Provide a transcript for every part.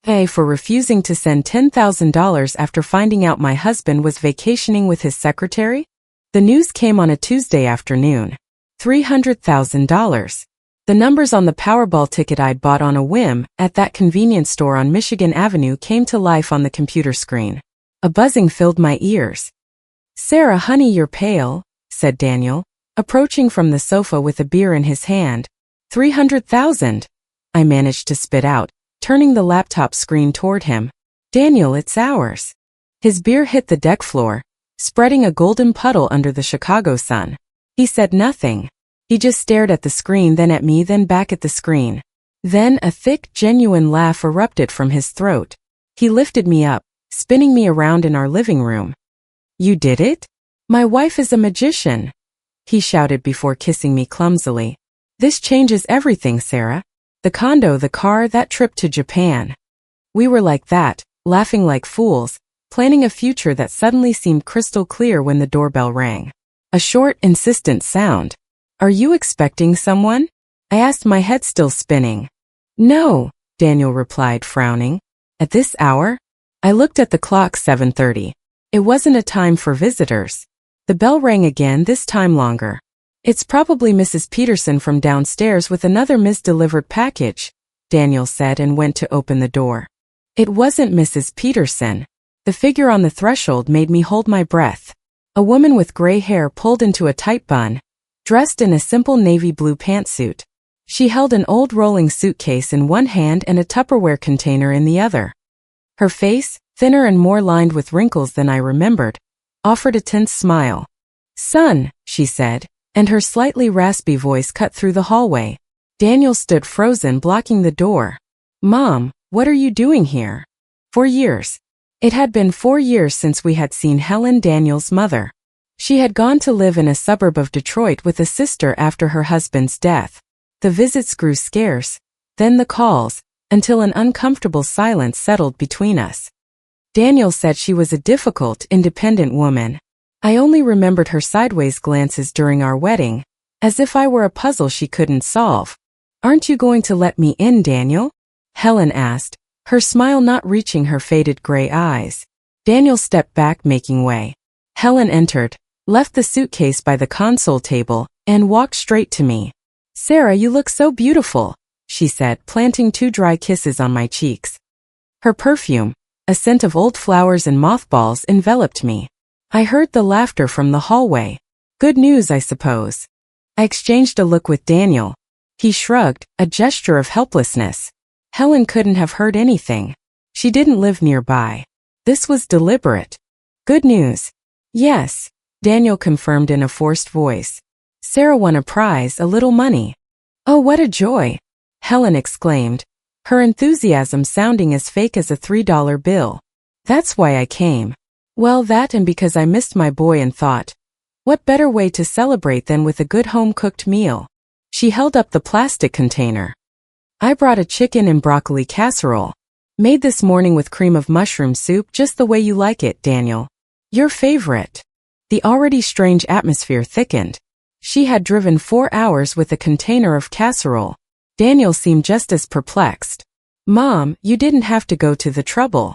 A for refusing to send $10,000 after finding out my husband was vacationing with his secretary? The news came on a Tuesday afternoon. $300,000. The numbers on the Powerball ticket I'd bought on a whim at that convenience store on Michigan Avenue came to life on the computer screen. A buzzing filled my ears. "Sarah, honey, you're pale," said Daniel, approaching from the sofa with a beer in his hand. "300,000. I managed to spit out, turning the laptop screen toward him. "Daniel, it's ours." His beer hit the deck floor, spreading a golden puddle under the Chicago sun. He said nothing. He just stared at the screen, then at me, then back at the screen. Then a thick, genuine laugh erupted from his throat. He lifted me up, spinning me around in our living room. "You did it? My wife is a magician," he shouted before kissing me clumsily. "This changes everything, Sarah. The condo, the car, that trip to Japan." We were like that, laughing like fools, planning a future that suddenly seemed crystal clear when the doorbell rang. A short, insistent sound. "Are you expecting someone?" I asked, my head still spinning. "No," Daniel replied, frowning. "At this hour?" I looked at the clock. 7:30. It wasn't a time for visitors. The bell rang again, this time longer. "It's probably Mrs. Peterson from downstairs with another misdelivered package," Daniel said and went to open the door. It wasn't Mrs. Peterson. The figure on the threshold made me hold my breath. A woman with gray hair pulled into a tight bun, dressed in a simple navy blue pantsuit. She held an old rolling suitcase in one hand and a Tupperware container in the other. Her face, thinner and more lined with wrinkles than I remembered, offered a tense smile. "Son," she said, and her slightly raspy voice cut through the hallway. Daniel stood frozen, blocking the door. "Mom, what are you doing here?" For years. It had been 4 years since we had seen Helen, Daniel's mother. She had gone to live in a suburb of Detroit with a sister after her husband's death. The visits grew scarce, then the calls, until an uncomfortable silence settled between us. Daniel said she was a difficult, independent woman. I only remembered her sideways glances during our wedding, as if I were a puzzle she couldn't solve. "Aren't you going to let me in, Daniel?" Helen asked, her smile not reaching her faded gray eyes. Daniel stepped back, making way. Helen entered, left the suitcase by the console table, and walked straight to me. "Sarah, you look so beautiful," she said, planting 2 dry kisses on my cheeks. Her perfume, a scent of old flowers and mothballs, enveloped me. I heard the laughter from the hallway. "Good news, I suppose." I exchanged a look with Daniel. He shrugged, a gesture of helplessness. Helen couldn't have heard anything. She didn't live nearby. This was deliberate. "Good news." "Yes," Daniel confirmed in a forced voice. "Sarah won a prize, a little money." "Oh, what a joy!" Helen exclaimed, her enthusiasm sounding as fake as a $3 bill. "That's why I came." "Well, that and because I missed my boy and thought, what better way to celebrate than with a good home-cooked meal?" She held up the plastic container. "I brought a chicken and broccoli casserole. Made this morning with cream of mushroom soup, just the way you like it, Daniel. Your favorite." The already strange atmosphere thickened. She had driven 4 hours with a container of casserole. Daniel seemed just as perplexed. "Mom, you didn't have to go to the trouble."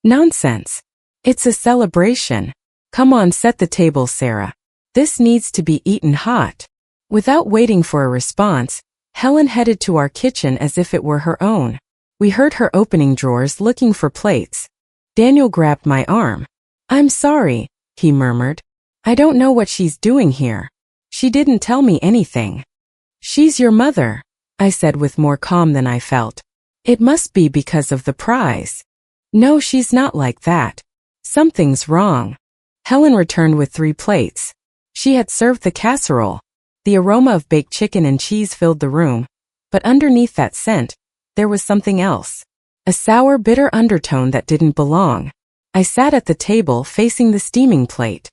"Nonsense. It's a celebration. Come on, set the table, Sarah. This needs to be eaten hot." Without waiting for a response, Helen headed to our kitchen as if it were her own. We heard her opening drawers looking for plates. Daniel grabbed my arm. "I'm sorry," he murmured. "I don't know what she's doing here. She didn't tell me anything." "She's your mother," I said with more calm than I felt. "It must be because of the prize." "No, she's not like that. Something's wrong." Helen returned with 3 plates. She had served the casserole. The aroma of baked chicken and cheese filled the room, but underneath that scent, there was something else. A sour, bitter undertone that didn't belong. I sat at the table facing the steaming plate.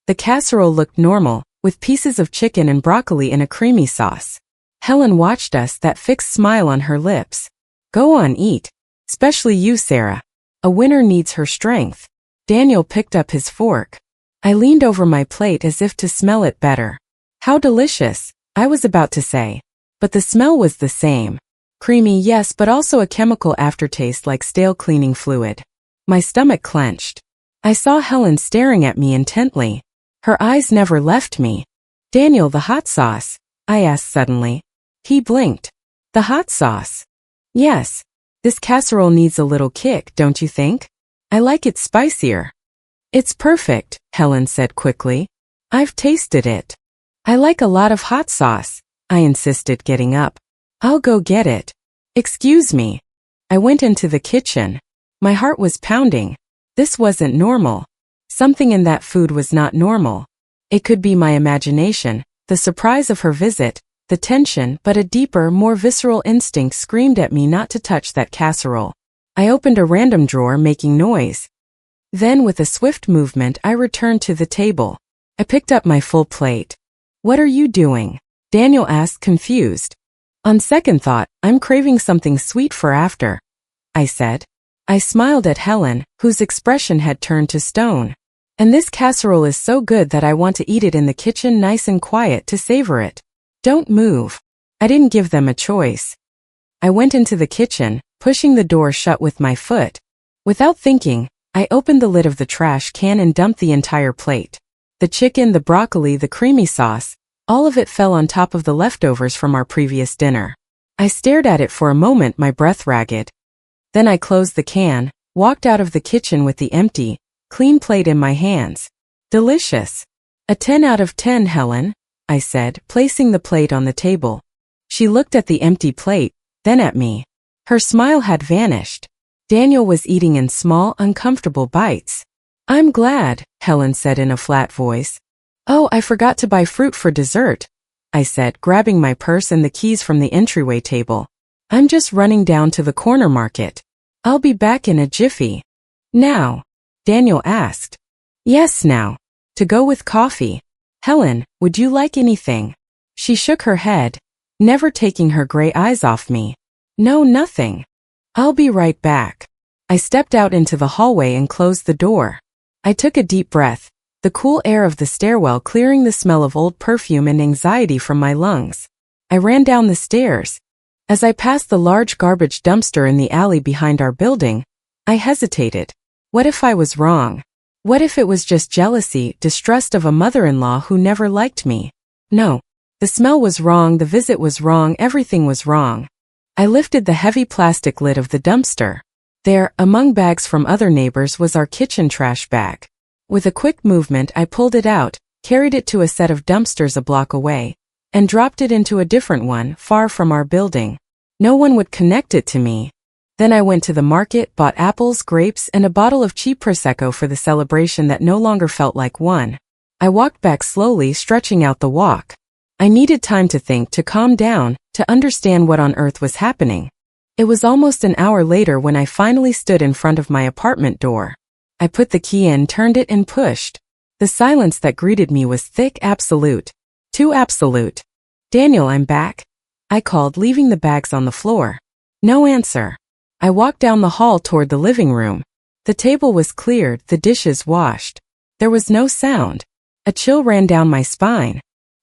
The casserole looked normal, with pieces of chicken and broccoli in a creamy sauce. Helen watched us, that fixed smile on her lips. "Go on, eat. Especially you, Sarah. A winner needs her strength." Daniel picked up his fork. I leaned over my plate as if to smell it better. "How delicious," I was about to say, but the smell was the same. Creamy, yes, but also a chemical aftertaste like stale cleaning fluid. My stomach clenched. I saw Helen staring at me intently. Her eyes never left me. Daniel, the hot sauce? I asked suddenly. He blinked. The hot sauce? Yes. This casserole needs a little kick, don't you think? I like it spicier. It's perfect, Helen said quickly. I've tasted it. I like a lot of hot sauce, I insisted, getting up. I'll go get it. Excuse me. I went into the kitchen. My heart was pounding. This wasn't normal. Something in that food was not normal. It could be my imagination, the surprise of her visit, the tension, but a deeper, more visceral instinct screamed at me not to touch that casserole. I opened a random drawer, making noise. Then, with a swift movement, I returned to the table. I picked up my full plate. What are you doing? Daniel asked, confused. On second thought, I'm craving something sweet for after, I said. I smiled at Helen, whose expression had turned to stone. And this casserole is so good that I want to eat it in the kitchen, nice and quiet, to savor it. Don't move. I didn't give them a choice. I went into the kitchen, pushing the door shut with my foot. Without thinking, I opened the lid of the trash can and dumped the entire plate. The chicken, the broccoli, the creamy sauce, all of it fell on top of the leftovers from our previous dinner. I stared at it for a moment, my breath ragged. Then I closed the can, walked out of the kitchen with the empty, clean plate in my hands. Delicious. A 10 out of 10, Helen, I said, placing the plate on the table. She looked at the empty plate, then at me. Her smile had vanished. Daniel was eating in small, uncomfortable bites. I'm glad, Helen said in a flat voice. Oh, I forgot to buy fruit for dessert, I said, grabbing my purse and the keys from the entryway table. I'm just running down to the corner market. I'll be back in a jiffy. Now? Daniel asked. Yes, now. To go with coffee. Helen, would you like anything? She shook her head, never taking her gray eyes off me. No, nothing. I'll be right back. I stepped out into the hallway and closed the door. I took a deep breath, the cool air of the stairwell clearing the smell of old perfume and anxiety from my lungs. I ran down the stairs. As I passed the large garbage dumpster in the alley behind our building, I hesitated. What if I was wrong? What if it was just jealousy, distrust of a mother-in-law who never liked me? No. The smell was wrong, the visit was wrong, everything was wrong. I lifted the heavy plastic lid of the dumpster. There, among bags from other neighbors, was our kitchen trash bag. With a quick movement, I pulled it out, carried it to a set of dumpsters a block away, and dropped it into a different one, far from our building. No one would connect it to me. Then I went to the market, bought apples, grapes, and a bottle of cheap Prosecco for the celebration that no longer felt like one. I walked back slowly, stretching out the walk. I needed time to think, to calm down, to understand what on earth was happening. It was almost an hour later when I finally stood in front of my apartment door. I put the key in, turned it, and pushed. The silence that greeted me was thick, absolute. Too absolute. Daniel, I'm back, I called, leaving the bags on the floor. No answer. I walked down the hall toward the living room. The table was cleared, the dishes washed. There was no sound. A chill ran down my spine.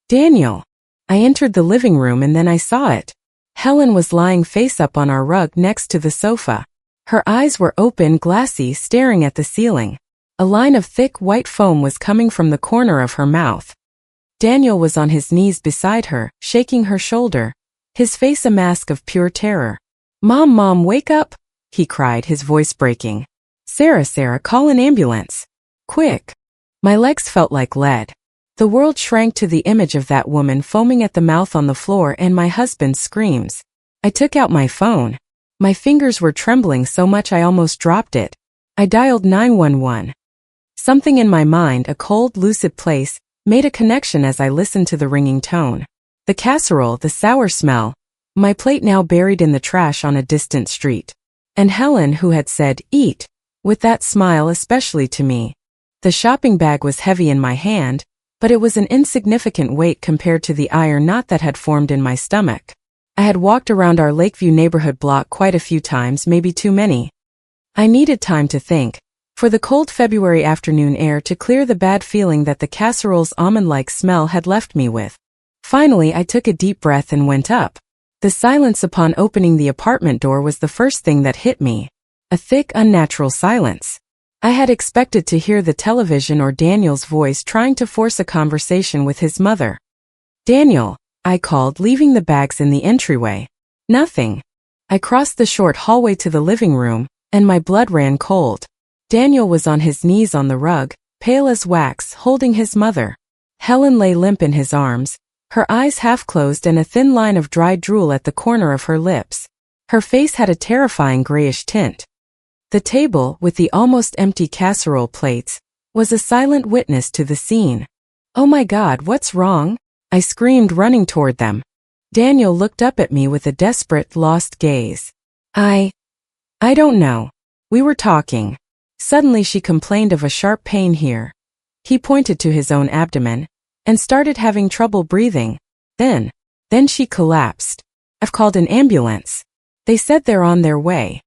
Daniel. I entered the living room and then I saw it. Helen was lying face up on our rug next to the sofa. Her eyes were open, glassy, staring at the ceiling. A line of thick white foam was coming from the corner of her mouth. Daniel was on his knees beside her, shaking her shoulder, his face a mask of pure terror. Mom, wake up, he cried, his voice breaking. Sarah, call an ambulance. Quick. My legs felt like lead. The world shrank to the image of that woman foaming at the mouth on the floor and my husband's screams. I took out my phone. My fingers were trembling so much I almost dropped it. I dialed 911. Something in my mind, a cold, lucid place, made a connection as I listened to the ringing tone. The casserole, the sour smell, my plate now buried in the trash on a distant street. And Helen, who had said, eat, with that smile especially to me. The shopping bag was heavy in my hand, but it was an insignificant weight compared to the iron knot that had formed in my stomach. I had walked around our Lakeview neighborhood block quite a few times, maybe too many. I needed time to think, for the cold February afternoon air to clear the bad feeling that the casserole's almond-like smell had left me with. Finally, I took a deep breath and went up. The silence upon opening the apartment door was the first thing that hit me. A thick, unnatural silence. I had expected to hear the television or Daniel's voice trying to force a conversation with his mother. "Daniel," I called, leaving the bags in the entryway. Nothing. I crossed the short hallway to the living room, and my blood ran cold. Daniel was on his knees on the rug, pale as wax, holding his mother. Helen lay limp in his arms, her eyes half closed and a thin line of dry drool at the corner of her lips. Her face had a terrifying grayish tint. The table, with the almost empty casserole plates, was a silent witness to the scene. "Oh my God, what's wrong?" I screamed, running toward them. Daniel looked up at me with a desperate, lost gaze. I don't know. We were talking. Suddenly she complained of a sharp pain here. He pointed to his own abdomen, and started having trouble breathing. Then she collapsed. "I've called an ambulance. They said they're on their way."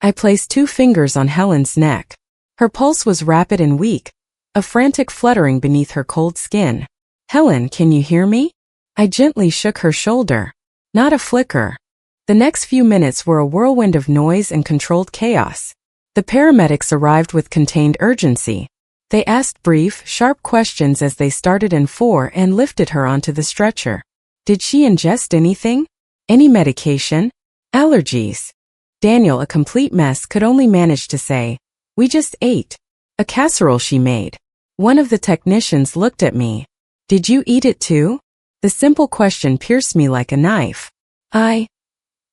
I placed 2 fingers on Helen's neck. Her pulse was rapid and weak, a frantic fluttering beneath her cold skin. "Helen, can you hear me?" I gently shook her shoulder. Not a flicker. The next few minutes were a whirlwind of noise and controlled chaos. The paramedics arrived with contained urgency. They asked brief, sharp questions as they started in 4 and lifted her onto the stretcher. Did she ingest anything? Any medication? Allergies? Daniel, a complete mess, could only manage to say, "We just ate a casserole she made." One of the technicians looked at me. "Did you eat it too?" The simple question pierced me like a knife. I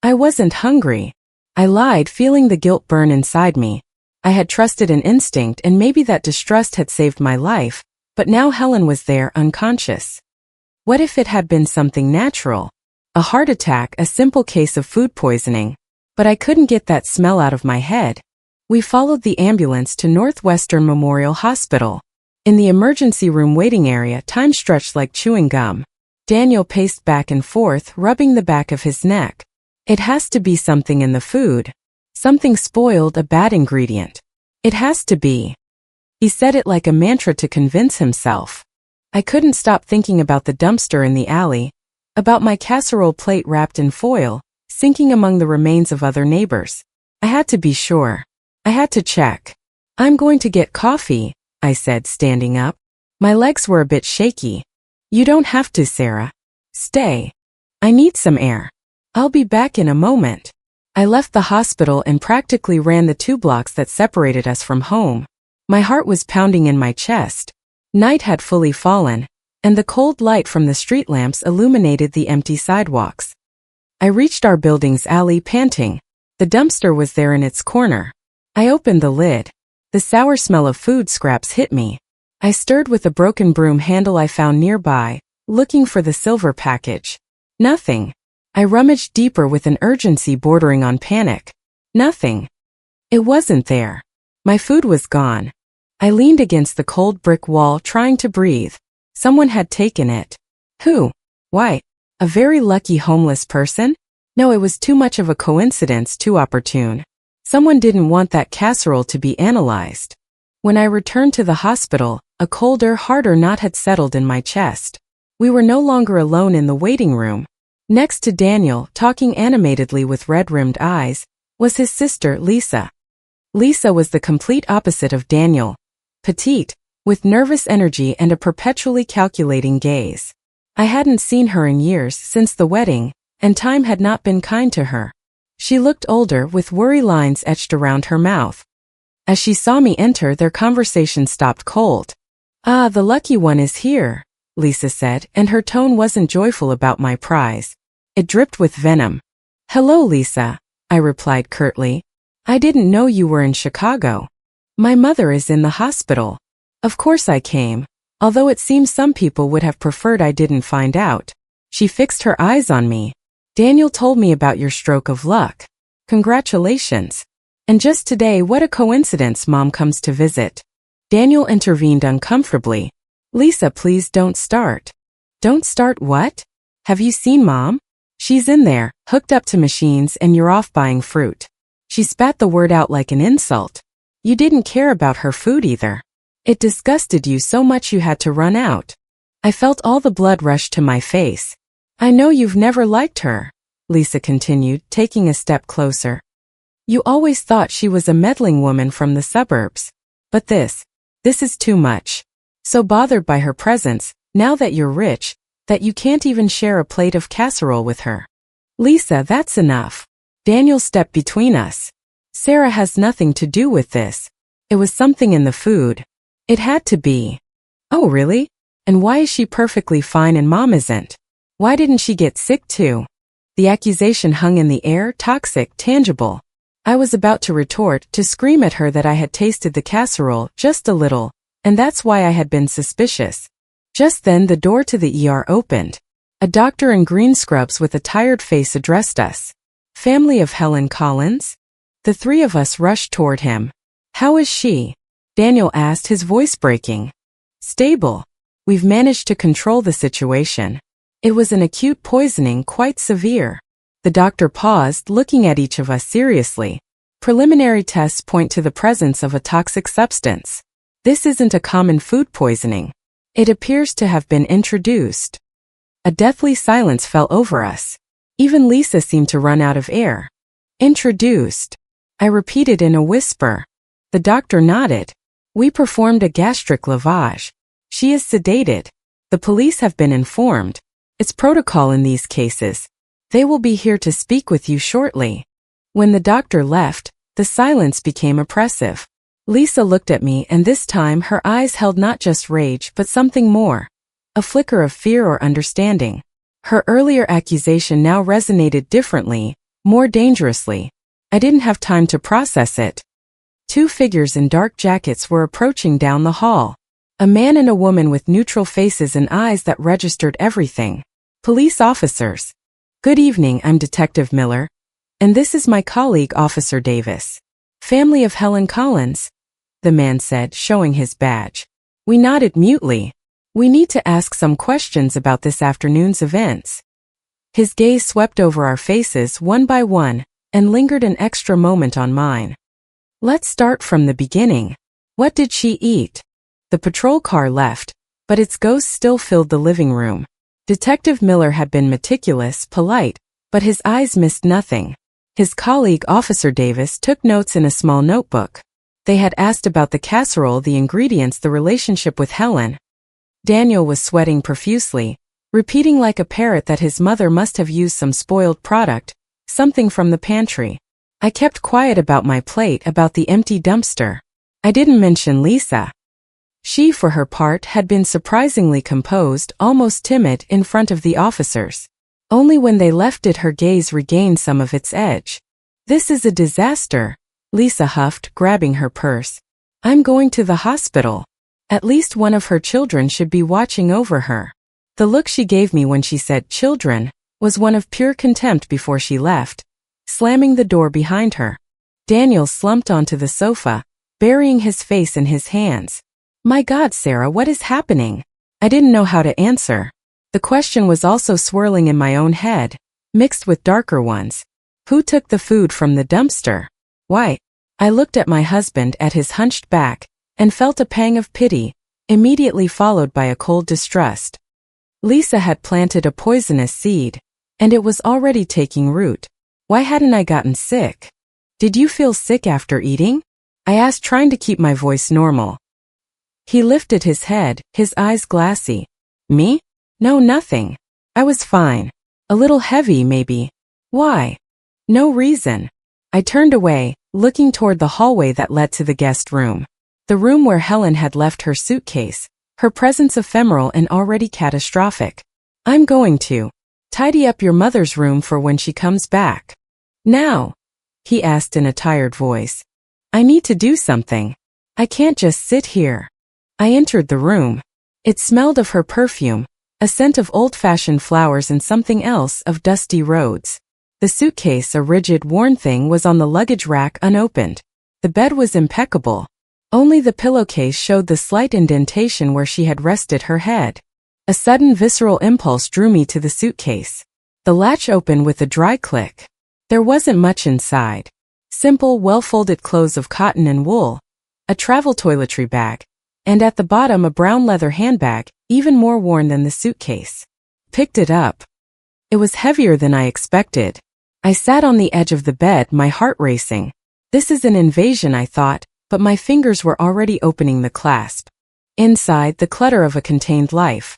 wasn't hungry. I lied, feeling the guilt burn inside me. I had trusted an instinct, and maybe that distrust had saved my life, but now Helen was there, unconscious. What if it had been something natural? A heart attack, a simple case of food poisoning. But I couldn't get that smell out of my head. We followed the ambulance to Northwestern Memorial Hospital. In the emergency room waiting area, time stretched like chewing gum. Daniel paced back and forth, rubbing the back of his neck. "It has to be something in the food. Something spoiled, a bad ingredient. It has to be." He said it like a mantra to convince himself. I couldn't stop thinking about the dumpster in the alley, about my casserole plate wrapped in foil, sinking among the remains of other neighbors. I had to be sure. I had to check. "I'm going to get coffee," I said, standing up. My legs were a bit shaky. "You don't have to, Sarah. Stay. I need some air. I'll be back in a moment." I left the hospital and practically ran the 2 blocks that separated us from home. My heart was pounding in my chest. Night had fully fallen, and the cold light from the street lamps illuminated the empty sidewalks. I reached our building's alley, panting. The dumpster was there in its corner. I opened the lid. The sour smell of food scraps hit me. I stirred with a broken broom handle I found nearby, looking for the silver package. Nothing. I rummaged deeper with an urgency bordering on panic. Nothing. It wasn't there. My food was gone. I leaned against the cold brick wall, trying to breathe. Someone had taken it. Who? Why? A very lucky homeless person? No, it was too much of a coincidence, too opportune. Someone didn't want that casserole to be analyzed. When I returned to the hospital, a colder, harder knot had settled in my chest. We were no longer alone in the waiting room. Next to Daniel, talking animatedly with red-rimmed eyes, was his sister, Lisa. Lisa was the complete opposite of Daniel. Petite, with nervous energy and a perpetually calculating gaze. I hadn't seen her in years, since the wedding, and time had not been kind to her. She looked older, with worry lines etched around her mouth. As she saw me enter, their conversation stopped cold. "Ah, the lucky one is here," Lisa said, and her tone wasn't joyful about my prize. It dripped with venom. "Hello, Lisa," I replied curtly. "I didn't know you were in Chicago. My mother is in the hospital. Of course I came, although it seems some people would have preferred I didn't find out." She fixed her eyes on me. "Daniel told me about your stroke of luck. Congratulations. And just today, what a coincidence Mom comes to visit." Daniel intervened uncomfortably. "Lisa, please don't start." "Don't start what? Have you seen Mom? She's in there, hooked up to machines, and you're off buying fruit." She spat the word out like an insult. "You didn't care about her food either. It disgusted you so much you had to run out." I felt all the blood rush to my face. "I know you've never liked her," Lisa continued, taking a step closer. You always thought she was a meddling woman from the suburbs. But this is too much. So bothered by her presence, now that you're rich, that you can't even share a plate of casserole with her. Lisa, that's enough. Daniel stepped between us. Sarah has nothing to do with this. It was something in the food. It had to be. Oh, really? And why is she perfectly fine and Mom isn't? Why didn't she get sick too? The accusation hung in the air, toxic, tangible. I was about to retort, to scream at her that I had tasted the casserole, just a little, and that's why I had been suspicious. Just then the door to the ER opened. A doctor in green scrubs with a tired face addressed us. Family of Helen Collins? The three of us rushed toward him. How is she? Daniel asked, his voice breaking. Stable. We've managed to control the situation. It was an acute poisoning, quite severe. The doctor paused, looking at each of us seriously. Preliminary tests point to the presence of a toxic substance. This isn't a common food poisoning. It appears to have been introduced. A deathly silence fell over us. Even Lisa seemed to run out of air. Introduced. I repeated in a whisper. The doctor nodded. We performed a gastric lavage. She is sedated. The police have been informed. It's protocol in these cases. They will be here to speak with you shortly. When the doctor left, the silence became oppressive. Lisa looked at me, and this time her eyes held not just rage but something more. A flicker of fear or understanding. Her earlier accusation now resonated differently, more dangerously. I didn't have time to process it. Two figures in dark jackets were approaching down the hall. A man and a woman with neutral faces and eyes that registered everything. Police officers. Good evening, I'm Detective Miller. And this is my colleague, Officer Davis. Family of Helen Collins, the man said, showing his badge. We nodded mutely. We need to ask some questions about this afternoon's events. His gaze swept over our faces one by one, and lingered an extra moment on mine. Let's start from the beginning. What did she eat? The patrol car left, but its ghost still filled the living room. Detective Miller had been meticulous, polite, but his eyes missed nothing. His colleague, Officer Davis, took notes in a small notebook. They had asked about the casserole, the ingredients, the relationship with Helen. Daniel was sweating profusely, repeating like a parrot that his mother must have used some spoiled product, something from the pantry. I kept quiet about my plate, about the empty dumpster. I didn't mention Lisa. She, for her part, had been surprisingly composed, almost timid, in front of the officers. Only when they left did her gaze regain some of its edge. This is a disaster, Lisa huffed, grabbing her purse. I'm going to the hospital. At least one of her children should be watching over her. The look she gave me when she said children was one of pure contempt before she left, slamming the door behind her. Daniel slumped onto the sofa, burying his face in his hands. My God, Sarah, what is happening? I didn't know how to answer. The question was also swirling in my own head, mixed with darker ones. Who took the food from the dumpster? Why? I looked at my husband, at his hunched back, and felt a pang of pity, immediately followed by a cold distrust. Lisa had planted a poisonous seed, and it was already taking root. Why hadn't I gotten sick? Did you feel sick after eating? I asked, trying to keep my voice normal. He lifted his head, his eyes glassy. Me? No, nothing. I was fine. A little heavy, maybe. Why? No reason. I turned away, looking toward the hallway that led to the guest room. The room where Helen had left her suitcase, her presence ephemeral and already catastrophic. I'm going to tidy up your mother's room for when she comes back. Now? He asked in a tired voice. I need to do something. I can't just sit here. I entered the room. It smelled of her perfume, a scent of old-fashioned flowers and something else of dusty roads. The suitcase, a rigid, worn thing, was on the luggage rack unopened. The bed was impeccable. Only the pillowcase showed the slight indentation where she had rested her head. A sudden visceral impulse drew me to the suitcase. The latch opened with a dry click. There wasn't much inside. Simple, well-folded clothes of cotton and wool, a travel toiletry bag, and at the bottom a brown leather handbag, even more worn than the suitcase. Picked it up. It was heavier than I expected. I sat on the edge of the bed, my heart racing. This is an invasion, I thought, but my fingers were already opening the clasp. Inside, the clutter of a contained life.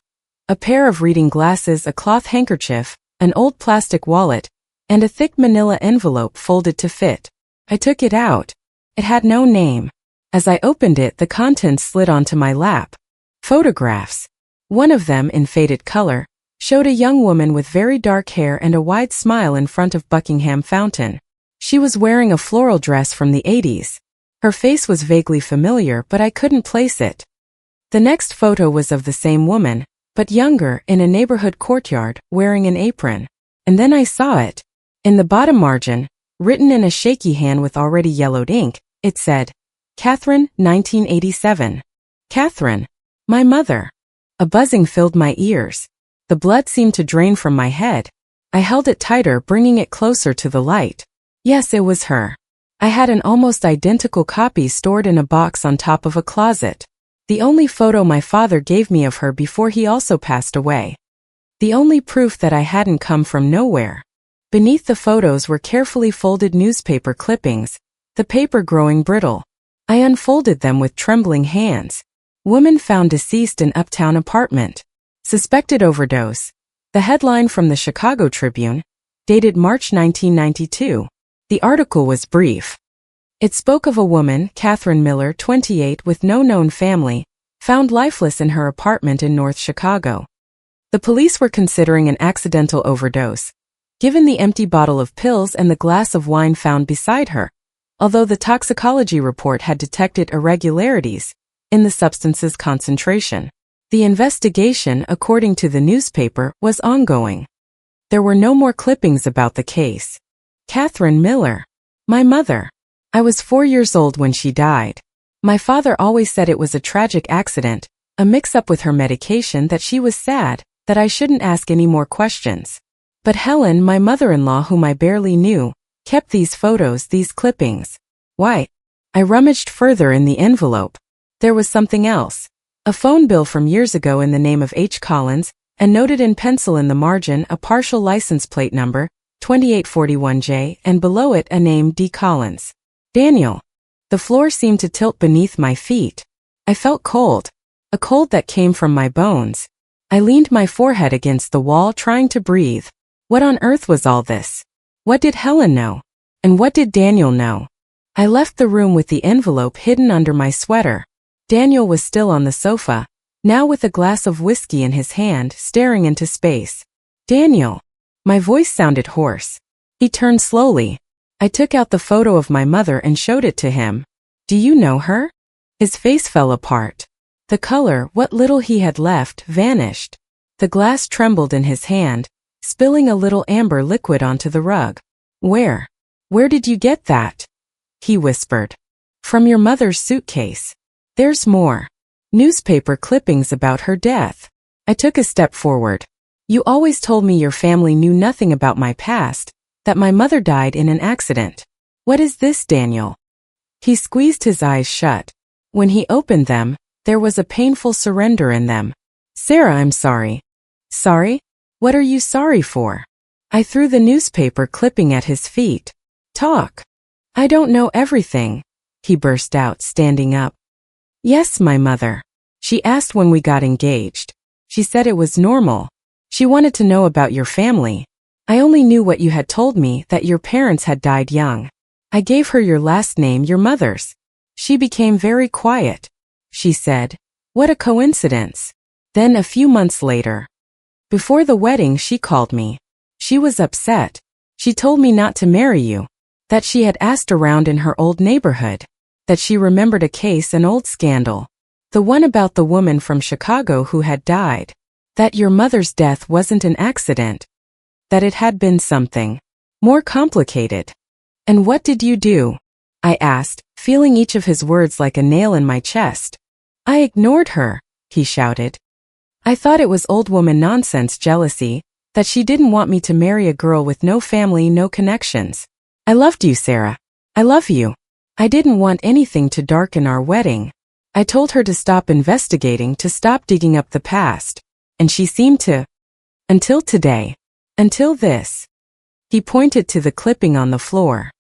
A pair of reading glasses, a cloth handkerchief, an old plastic wallet, and a thick manila envelope folded to fit. I took it out. It had no name. As I opened it, the contents slid onto my lap. Photographs. One of them, in faded color, showed a young woman with very dark hair and a wide smile in front of Buckingham Fountain. She was wearing a floral dress from the 80s. Her face was vaguely familiar, but I couldn't place it. The next photo was of the same woman, but younger, in a neighborhood courtyard, wearing an apron. And then I saw it. In the bottom margin, written in a shaky hand with already yellowed ink, it said, Catherine, 1987. Catherine. My mother. A buzzing filled my ears. The blood seemed to drain from my head. I held it tighter, bringing it closer to the light. Yes, it was her. I had an almost identical copy stored in a box on top of a closet. The only photo my father gave me of her before he also passed away. The only proof that I hadn't come from nowhere. Beneath the photos were carefully folded newspaper clippings, the paper growing brittle. I unfolded them with trembling hands. Woman found deceased in Uptown apartment. Suspected overdose. The headline from the Chicago Tribune, dated March 1992. The article was brief. It spoke of a woman, Catherine Miller, 28, with no known family, found lifeless in her apartment in North Chicago. The police were considering an accidental overdose, given the empty bottle of pills and the glass of wine found beside her, although the toxicology report had detected irregularities in the substance's concentration. The investigation, according to the newspaper, was ongoing. There were no more clippings about the case. Catherine Miller. My mother. I was 4 years old when she died. My father always said it was a tragic accident, a mix-up with her medication, that she was sad, that I shouldn't ask any more questions. But Helen, my mother-in-law, whom I barely knew, kept these photos, these clippings. Why? I rummaged further in the envelope. There was something else. A phone bill from years ago in the name of H. Collins, and noted in pencil in the margin a partial license plate number, 2841J, and below it a name, D. Collins. Daniel. The floor seemed to tilt beneath my feet. I felt cold. A cold that came from my bones. I leaned my forehead against the wall, trying to breathe. What on earth was all this? What did Helen know? And what did Daniel know? I left the room with the envelope hidden under my sweater. Daniel was still on the sofa, now with a glass of whiskey in his hand, staring into space. Daniel. My voice sounded hoarse. He turned slowly. I took out the photo of my mother and showed it to him. Do you know her? His face fell apart. The color, what little he had left, vanished. The glass trembled in his hand, spilling a little amber liquid onto the rug. Where did you get that? He whispered. From your mother's suitcase. There's more. Newspaper clippings about her death. I took a step forward. You always told me your family knew nothing about my past, that my mother died in an accident. What is this, Daniel? He squeezed his eyes shut. When he opened them, there was a painful surrender in them. Sarah, I'm sorry. Sorry? What are you sorry for? I threw the newspaper clipping at his feet. Talk. I don't know everything, he burst out, standing up. Yes, my mother. She asked when we got engaged. She said it was normal. She wanted to know about your family. I only knew what you had told me, that your parents had died young. I gave her your last name, your mother's. She became very quiet. She said, what a coincidence. Then a few months later, before the wedding, she called me. She was upset. She told me not to marry you, that she had asked around in her old neighborhood, that she remembered a case, an old scandal, the one about the woman from Chicago who had died, that your mother's death wasn't an accident, that it had been something more complicated. And what did you do? I asked, feeling each of his words like a nail in my chest. I ignored her, he shouted. I thought it was old woman nonsense, jealousy, that she didn't want me to marry a girl with no family, no connections. I loved you, Sarah. I love you. I didn't want anything to darken our wedding. I told her to stop investigating, to stop digging up the past. And she seemed to. Until today. Until this. He pointed to the clipping on the floor.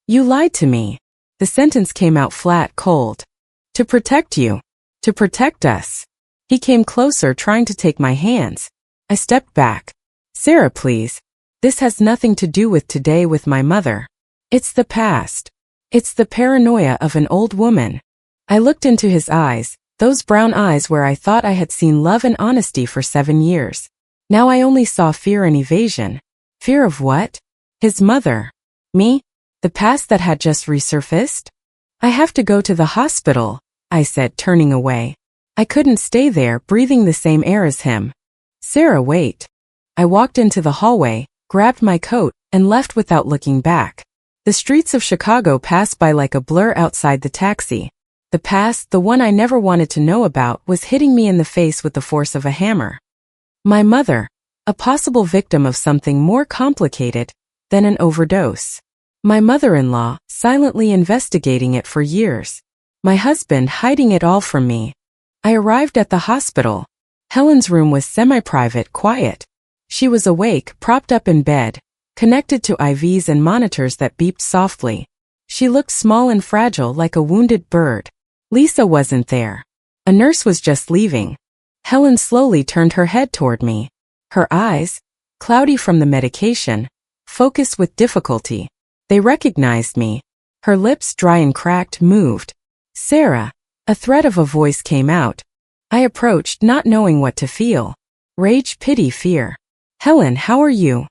You lied to me. The sentence came out flat cold. To protect you. To protect us. He came closer, trying to take my hands. I stepped back. Sarah, please. This has nothing to do with today with my mother. It's the past. It's the paranoia of an old woman. I looked into his eyes, those brown eyes where I thought I had seen love and honesty for 7 years. Now I only saw fear and evasion. Fear of what? His mother. Me? The past that had just resurfaced? I have to go to the hospital, I said, turning away. I couldn't stay there, breathing the same air as him. Sarah, wait. I walked into the hallway, grabbed my coat, and left without looking back. The streets of Chicago passed by like a blur outside the taxi. The past, the one I never wanted to know about, was hitting me in the face with the force of a hammer. My mother, a possible victim of something more complicated than an overdose. My mother-in-law, silently investigating it for years. My husband hiding it all from me. I arrived at the hospital. Helen's room was semi-private, quiet. She was awake, propped up in bed, connected to IVs and monitors that beeped softly. She looked small and fragile, like a wounded bird. Lisa wasn't there. A nurse was just leaving. Helen slowly turned her head toward me. Her eyes, cloudy from the medication, focused with difficulty. They recognized me. Her lips, dry and cracked, moved. Sarah. A thread of a voice came out. I approached, not knowing what to feel. Rage, pity, fear. Helen, how are you?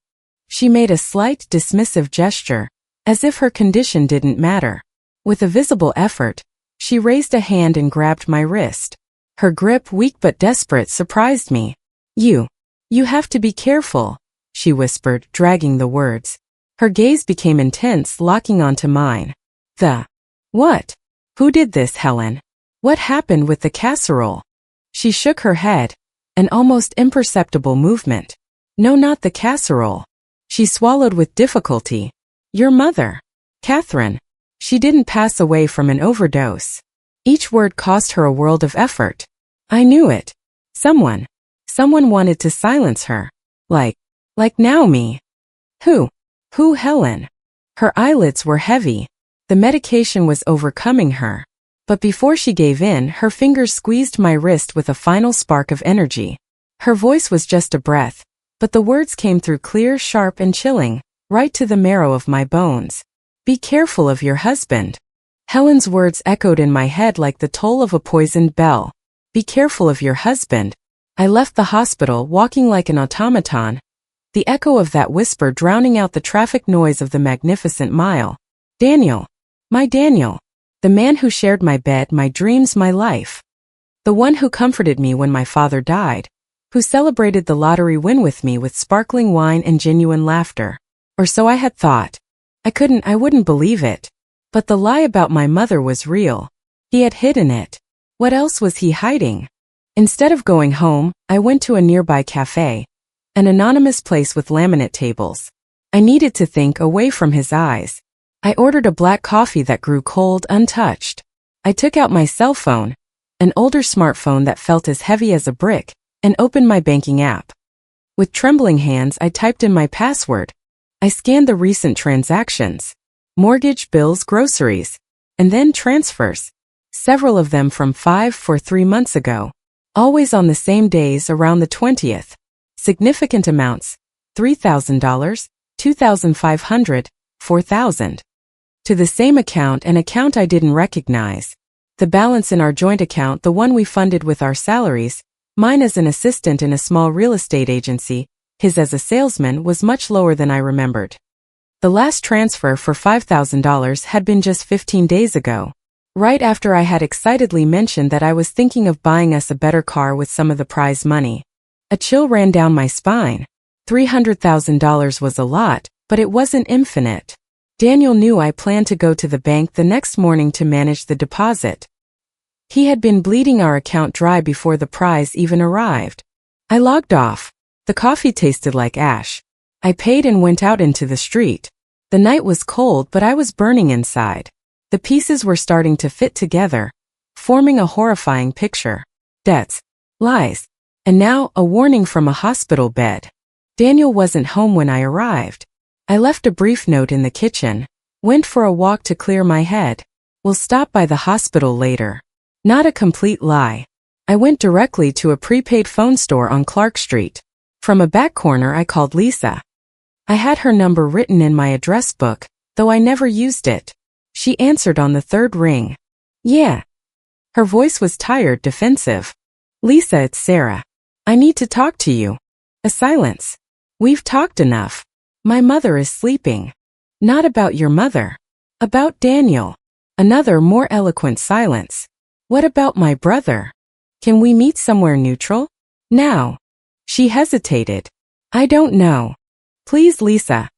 She made a slight, dismissive gesture, as if her condition didn't matter. With a visible effort, she raised a hand and grabbed my wrist. Her grip, weak but desperate, surprised me. You have to be careful, she whispered, dragging the words. Her gaze became intense, locking onto mine. What? Who did this, Helen? What happened with the casserole? She shook her head, an almost imperceptible movement. No, not the casserole. She swallowed with difficulty. Your mother. Catherine. She didn't pass away from an overdose. Each word cost her a world of effort. I knew it. Someone wanted to silence her. Like Naomi. Who, Helen? Her eyelids were heavy. The medication was overcoming her. But before she gave in, her fingers squeezed my wrist with a final spark of energy. Her voice was just a breath, but the words came through clear, sharp, and chilling, right to the marrow of my bones. Be careful of your husband. Helen's words echoed in my head like the toll of a poisoned bell. Be careful of your husband. I left the hospital, walking like an automaton, the echo of that whisper drowning out the traffic noise of the magnificent mile. Daniel. My Daniel. The man who shared my bed, my dreams, my life. The one who comforted me when my father died. Who celebrated the lottery win with me with sparkling wine and genuine laughter. Or so I had thought. I wouldn't believe it. But the lie about my mother was real. He had hidden it. What else was he hiding? Instead of going home, I went to a nearby cafe. An anonymous place with laminate tables. I needed to think, away from his eyes. I ordered a black coffee that grew cold, untouched. I took out my cell phone, an older smartphone that felt as heavy as a brick, and opened my banking app. With trembling hands, I typed in my password. I scanned the recent transactions. Mortgage, bills, groceries. And then transfers. Several of them from 3 months ago. Always on the same days, around the 20th. Significant amounts. $3,000, $2,500, $4,000. To the same account, an account I didn't recognize. The balance in our joint account, the one we funded with our salaries, mine as an assistant in a small real estate agency, his as a salesman, was much lower than I remembered. The last transfer for $5,000 had been just 15 days ago. Right after I had excitedly mentioned that I was thinking of buying us a better car with some of the prize money. A chill ran down my spine. $300,000 was a lot, but it wasn't infinite. Daniel knew I planned to go to the bank the next morning to manage the deposit. He had been bleeding our account dry before the prize even arrived. I logged off. The coffee tasted like ash. I paid and went out into the street. The night was cold, but I was burning inside. The pieces were starting to fit together, forming a horrifying picture. Debts, lies, and now a warning from a hospital bed. Daniel wasn't home when I arrived. I left a brief note in the kitchen, went for a walk to clear my head. We'll stop by the hospital later. Not a complete lie. I went directly to a prepaid phone store on Clark Street. From a back corner I called Lisa. I had her number written in my address book, though I never used it. She answered on the third ring. Yeah. Her voice was tired, defensive. Lisa, it's Sarah. I need to talk to you. A silence. We've talked enough. My mother is sleeping. Not about your mother. About Daniel. Another more eloquent silence. What about my brother? Can we meet somewhere neutral? Now. She hesitated. I don't know. Please, Lisa.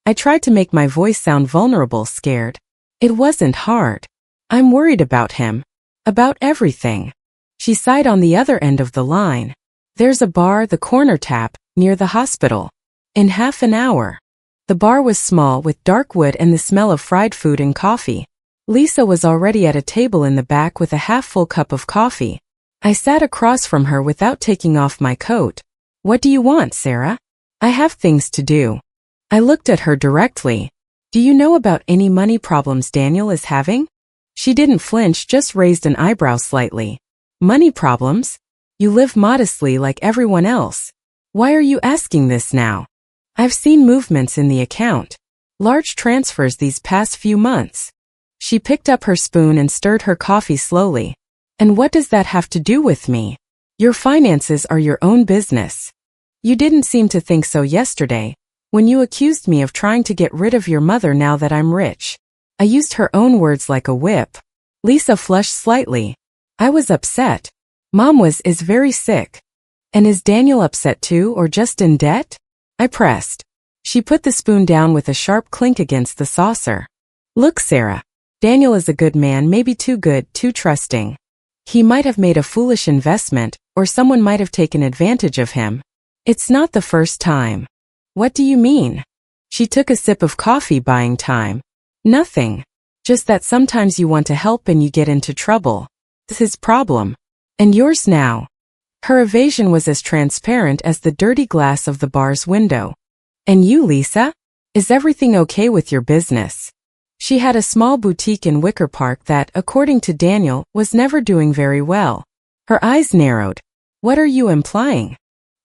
I tried to make my voice sound vulnerable, scared. It wasn't hard. I'm worried about him. About everything. She sighed on the other end of the line. There's a bar, the corner tap, near the hospital. In half an hour. The bar was small with dark wood and the smell of fried food and coffee. Lisa was already at a table in the back with a half-full cup of coffee. I sat across from her without taking off my coat. What do you want, Sarah? I have things to do. I looked at her directly. Do you know about any money problems Daniel is having? She didn't flinch, just raised an eyebrow slightly. Money problems? You live modestly like everyone else. Why are you asking this now? I've seen movements in the account. Large transfers these past few months. She picked up her spoon and stirred her coffee slowly. And what does that have to do with me? Your finances are your own business. You didn't seem to think so yesterday, when you accused me of trying to get rid of your mother now that I'm rich. I used her own words like a whip. Lisa flushed slightly. I was upset. Mom is very sick. And is Daniel upset too, or just in debt? I pressed. She put the spoon down with a sharp clink against the saucer. Look, Sarah. Daniel is a good man, maybe too good, too trusting. He might have made a foolish investment, or someone might have taken advantage of him. It's not the first time. What do you mean? She took a sip of coffee, buying time. Nothing. Just that sometimes you want to help and you get into trouble. This is his problem. And yours now. Her evasion was as transparent as the dirty glass of the bar's window. And you, Lisa? Is everything okay with your business? She had a small boutique in Wicker Park that, according to Daniel, was never doing very well. Her eyes narrowed. What are you implying?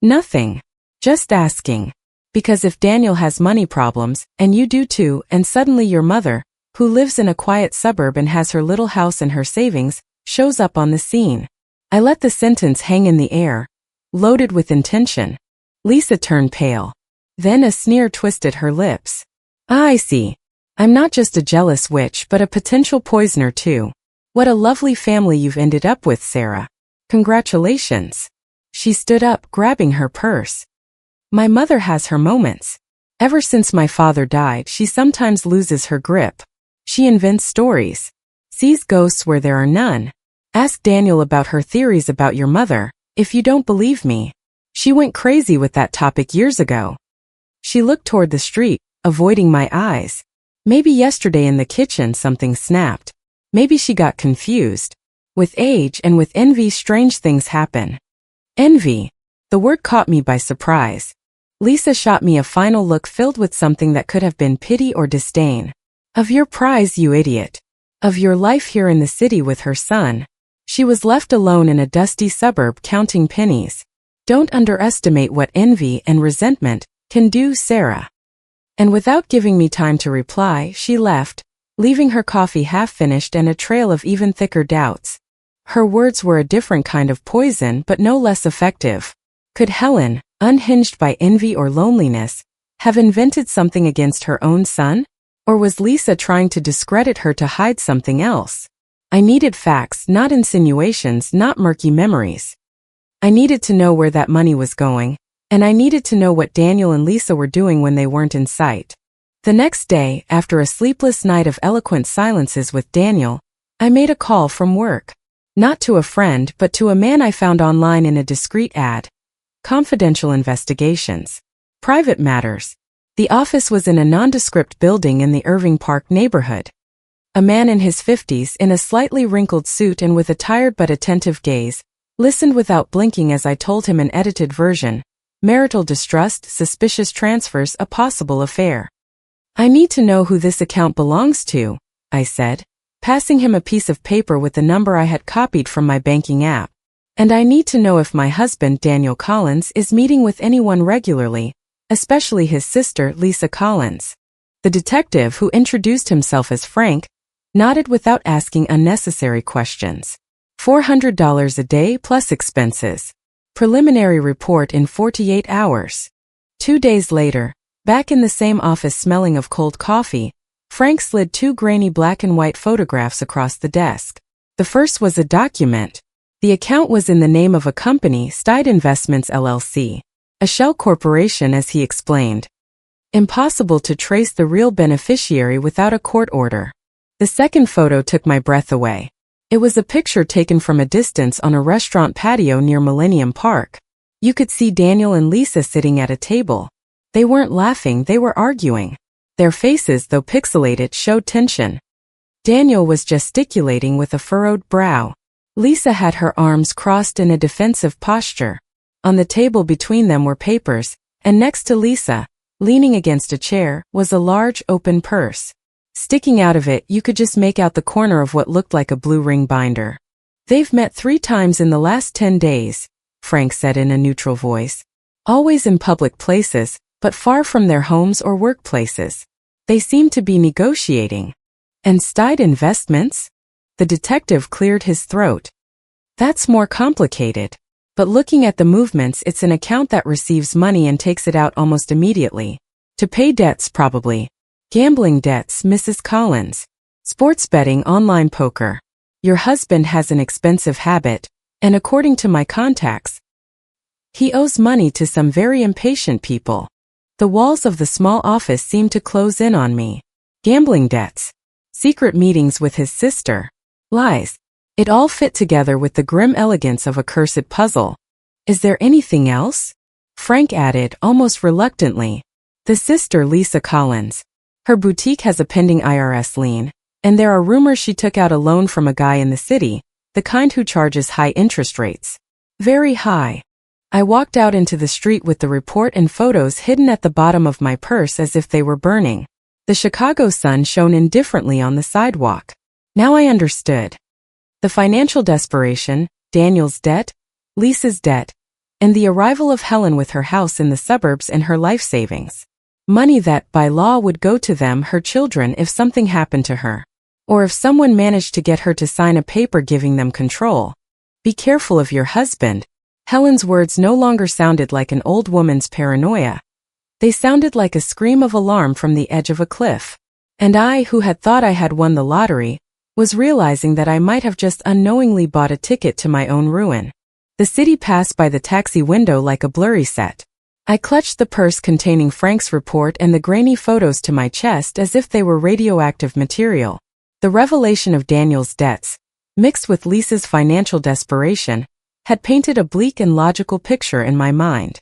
Nothing. Just asking. Because if Daniel has money problems, and you do too, and suddenly your mother, who lives in a quiet suburb and has her little house and her savings, shows up on the scene. I let the sentence hang in the air, loaded with intention. Lisa turned pale. Then a sneer twisted her lips. I see. I'm not just a jealous witch, but a potential poisoner too. What a lovely family you've ended up with, Sarah. Congratulations. She stood up, grabbing her purse. My mother has her moments. Ever since my father died, she sometimes loses her grip. She invents stories. Sees ghosts where there are none. Ask Daniel about her theories about your mother, if you don't believe me. She went crazy with that topic years ago. She looked toward the street, avoiding my eyes. Maybe yesterday in the kitchen something snapped. Maybe she got confused. With age and with envy, strange things happen. Envy. The word caught me by surprise. Lisa shot me a final look filled with something that could have been pity or disdain. Of your prize, you idiot. Of your life here in the city with her son. She was left alone in a dusty suburb counting pennies. Don't underestimate what envy and resentment can do, Sarah. And without giving me time to reply, she left, leaving her coffee half-finished and a trail of even thicker doubts. Her words were a different kind of poison, but no less effective. Could Helen, unhinged by envy or loneliness, have invented something against her own son? Or was Lisa trying to discredit her to hide something else? I needed facts, not insinuations, not murky memories. I needed to know where that money was going, and I needed to know what Daniel and Lisa were doing when they weren't in sight. The next day, after a sleepless night of eloquent silences with Daniel, I made a call from work. Not to a friend, but to a man I found online in a discreet ad. Confidential investigations. Private matters. The office was in a nondescript building in the Irving Park neighborhood. A man in his 50s, in a slightly wrinkled suit and with a tired but attentive gaze, listened without blinking as I told him an edited version, marital distrust, suspicious transfers, a possible affair. I need to know who this account belongs to, I said, passing him a piece of paper with the number I had copied from my banking app. And I need to know if my husband, Daniel Collins, is meeting with anyone regularly, especially his sister, Lisa Collins. The detective, who introduced himself as Frank, nodded without asking unnecessary questions. $400 a day plus expenses. Preliminary report in 48 hours. 2 days later, back in the same office smelling of cold coffee, Frank slid 2 grainy black and white photographs across the desk. The first was a document. The account was in the name of a company, Stide Investments LLC. A shell corporation, as he explained. Impossible to trace the real beneficiary without a court order. The second photo took my breath away. It was a picture taken from a distance on a restaurant patio near Millennium Park. You could see Daniel and Lisa sitting at a table. They weren't laughing, they were arguing. Their faces, though pixelated, showed tension. Daniel was gesticulating with a furrowed brow. Lisa had her arms crossed in a defensive posture. On the table between them were papers, and next to Lisa, leaning against a chair, was a large open purse. Sticking out of it, you could just make out the corner of what looked like a blue ring binder. "They've met 3 times in the last 10 days, Frank said in a neutral voice. Always in public places, but far from their homes or workplaces. They seem to be negotiating. And Stide Investments? The detective cleared his throat. That's more complicated. But looking at the movements, it's an account that receives money and takes it out almost immediately. To pay debts, probably. Gambling debts, Mrs. Collins. Sports betting, online poker. Your husband has an expensive habit, and according to my contacts, he owes money to some very impatient people. The walls of the small office seemed to close in on me. Gambling debts. Secret meetings with his sister. Lies. It all fit together with the grim elegance of a cursed puzzle. Is there anything else? Frank added, almost reluctantly. The sister, Lisa Collins. Her boutique has a pending IRS lien, and there are rumors she took out a loan from a guy in the city, the kind who charges high interest rates. Very high. I walked out into the street with the report and photos hidden at the bottom of my purse as if they were burning. The Chicago sun shone indifferently on the sidewalk. Now I understood. The financial desperation, Daniel's debt, Lisa's debt, and the arrival of Helen with her house in the suburbs and her life savings. Money that, by law, would go to them, her children, if something happened to her. Or if someone managed to get her to sign a paper giving them control. Be careful of your husband. Helen's words no longer sounded like an old woman's paranoia. They sounded like a scream of alarm from the edge of a cliff. And I, who had thought I had won the lottery, was realizing that I might have just unknowingly bought a ticket to my own ruin. The city passed by the taxi window like a blurry set. I clutched the purse containing Frank's report and the grainy photos to my chest as if they were radioactive material. The revelation of Daniel's debts, mixed with Lisa's financial desperation, had painted a bleak and logical picture in my mind.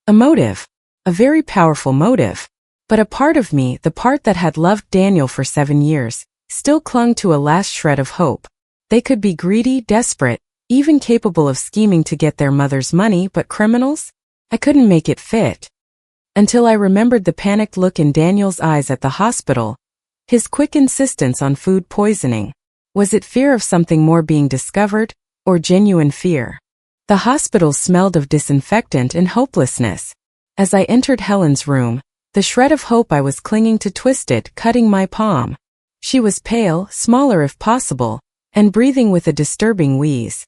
A motive. A very powerful motive. But a part of me, the part that had loved Daniel for 7 years, still clung to a last shred of hope. They could be greedy, desperate, even capable of scheming to get their mother's money, but criminals? I couldn't make it fit. Until I remembered the panicked look in Daniel's eyes at the hospital, his quick insistence on food poisoning. Was it fear of something more being discovered, or genuine fear? The hospital smelled of disinfectant and hopelessness. As I entered Helen's room, the shred of hope I was clinging to twisted, cutting my palm. She was pale, smaller if possible, and breathing with a disturbing wheeze.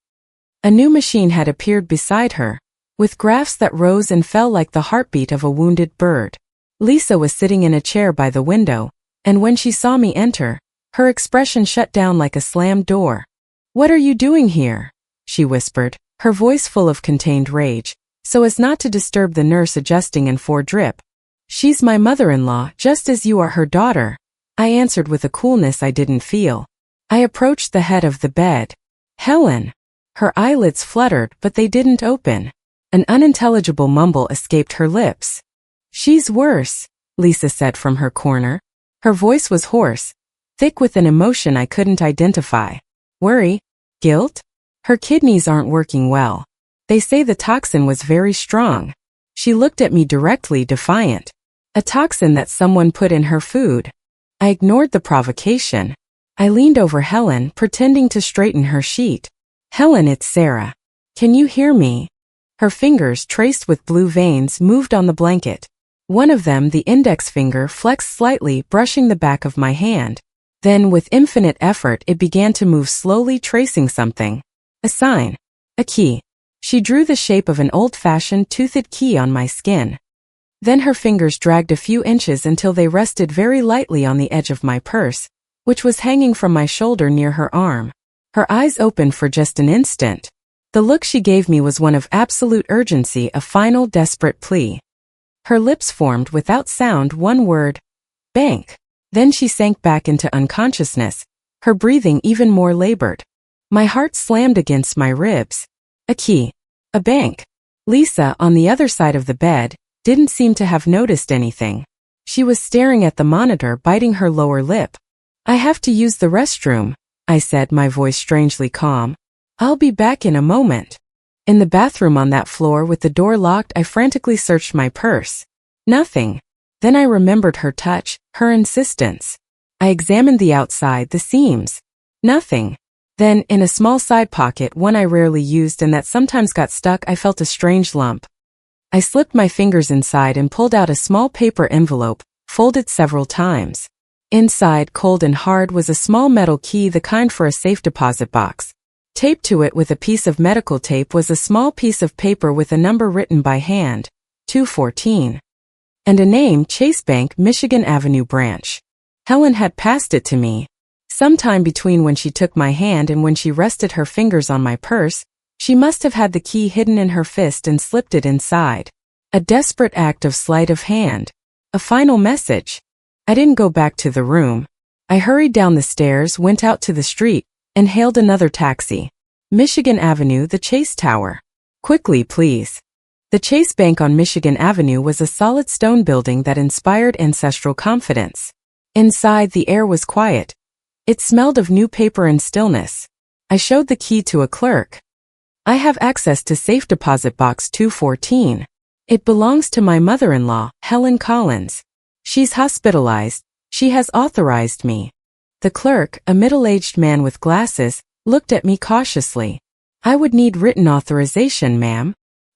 A new machine had appeared beside her, with graphs that rose and fell like the heartbeat of a wounded bird. Lisa was sitting in a chair by the window, and when she saw me enter, her expression shut down like a slammed door. "What are you doing here?" she whispered, her voice full of contained rage, so as not to disturb the nurse adjusting and for drip. "She's my mother-in-law, just as you are her daughter," I answered with a coolness I didn't feel. I approached the head of the bed. "Helen." Her eyelids fluttered, but they didn't open. An unintelligible mumble escaped her lips. "She's worse," Lisa said from her corner. Her voice was hoarse, thick with an emotion I couldn't identify. Worry? Guilt? Her kidneys aren't working well. They say the toxin was very strong. She looked at me directly, defiant. A toxin that someone put in her food. I ignored the provocation. I leaned over Helen, pretending to straighten her sheet. Helen, it's Sarah. Can you hear me? Her fingers, traced with blue veins, moved on the blanket. One of them, the index finger, flexed slightly, brushing the back of my hand. Then, with infinite effort, it began to move slowly, tracing something. A sign. A key. She drew the shape of an old-fashioned, toothed key on my skin. Then her fingers dragged a few inches until they rested very lightly on the edge of my purse, which was hanging from my shoulder near her arm. Her eyes opened for just an instant. The look she gave me was one of absolute urgency, a final, desperate plea. Her lips formed without sound one word, bank. Then she sank back into unconsciousness, her breathing even more labored. My heart slammed against my ribs. A key. A bank. Lisa, on the other side of the bed, didn't seem to have noticed anything. She was staring at the monitor, biting her lower lip. I have to use the restroom, I said, my voice strangely calm. I'll be back in a moment. In the bathroom on that floor with the door locked, I frantically searched my purse. Nothing. Then I remembered her touch, her insistence. I examined the outside, the seams. Nothing. Then, in a small side pocket, one I rarely used and that sometimes got stuck, I felt a strange lump. I slipped my fingers inside and pulled out a small paper envelope, folded several times. Inside, cold and hard, was a small metal key, the kind for a safe deposit box. Taped to it with a piece of medical tape was a small piece of paper with a number written by hand, 214. And a name, Chase Bank, Michigan Avenue Branch. Helen had passed it to me. Sometime between when she took my hand and when she rested her fingers on my purse, she must have had the key hidden in her fist and slipped it inside. A desperate act of sleight of hand. A final message. I didn't go back to the room. I hurried down the stairs, went out to the street, and hailed another taxi. Michigan Avenue, the Chase Tower. Quickly, please. The Chase Bank on Michigan Avenue was a solid stone building that inspired ancestral confidence. Inside, the air was quiet. It smelled of new paper and stillness. I showed the key to a clerk. I have access to safe deposit box 214. It belongs to my mother-in-law, Helen Collins. She's hospitalized. She has authorized me. The clerk, a middle-aged man with glasses, looked at me cautiously. I would need written authorization, ma'am.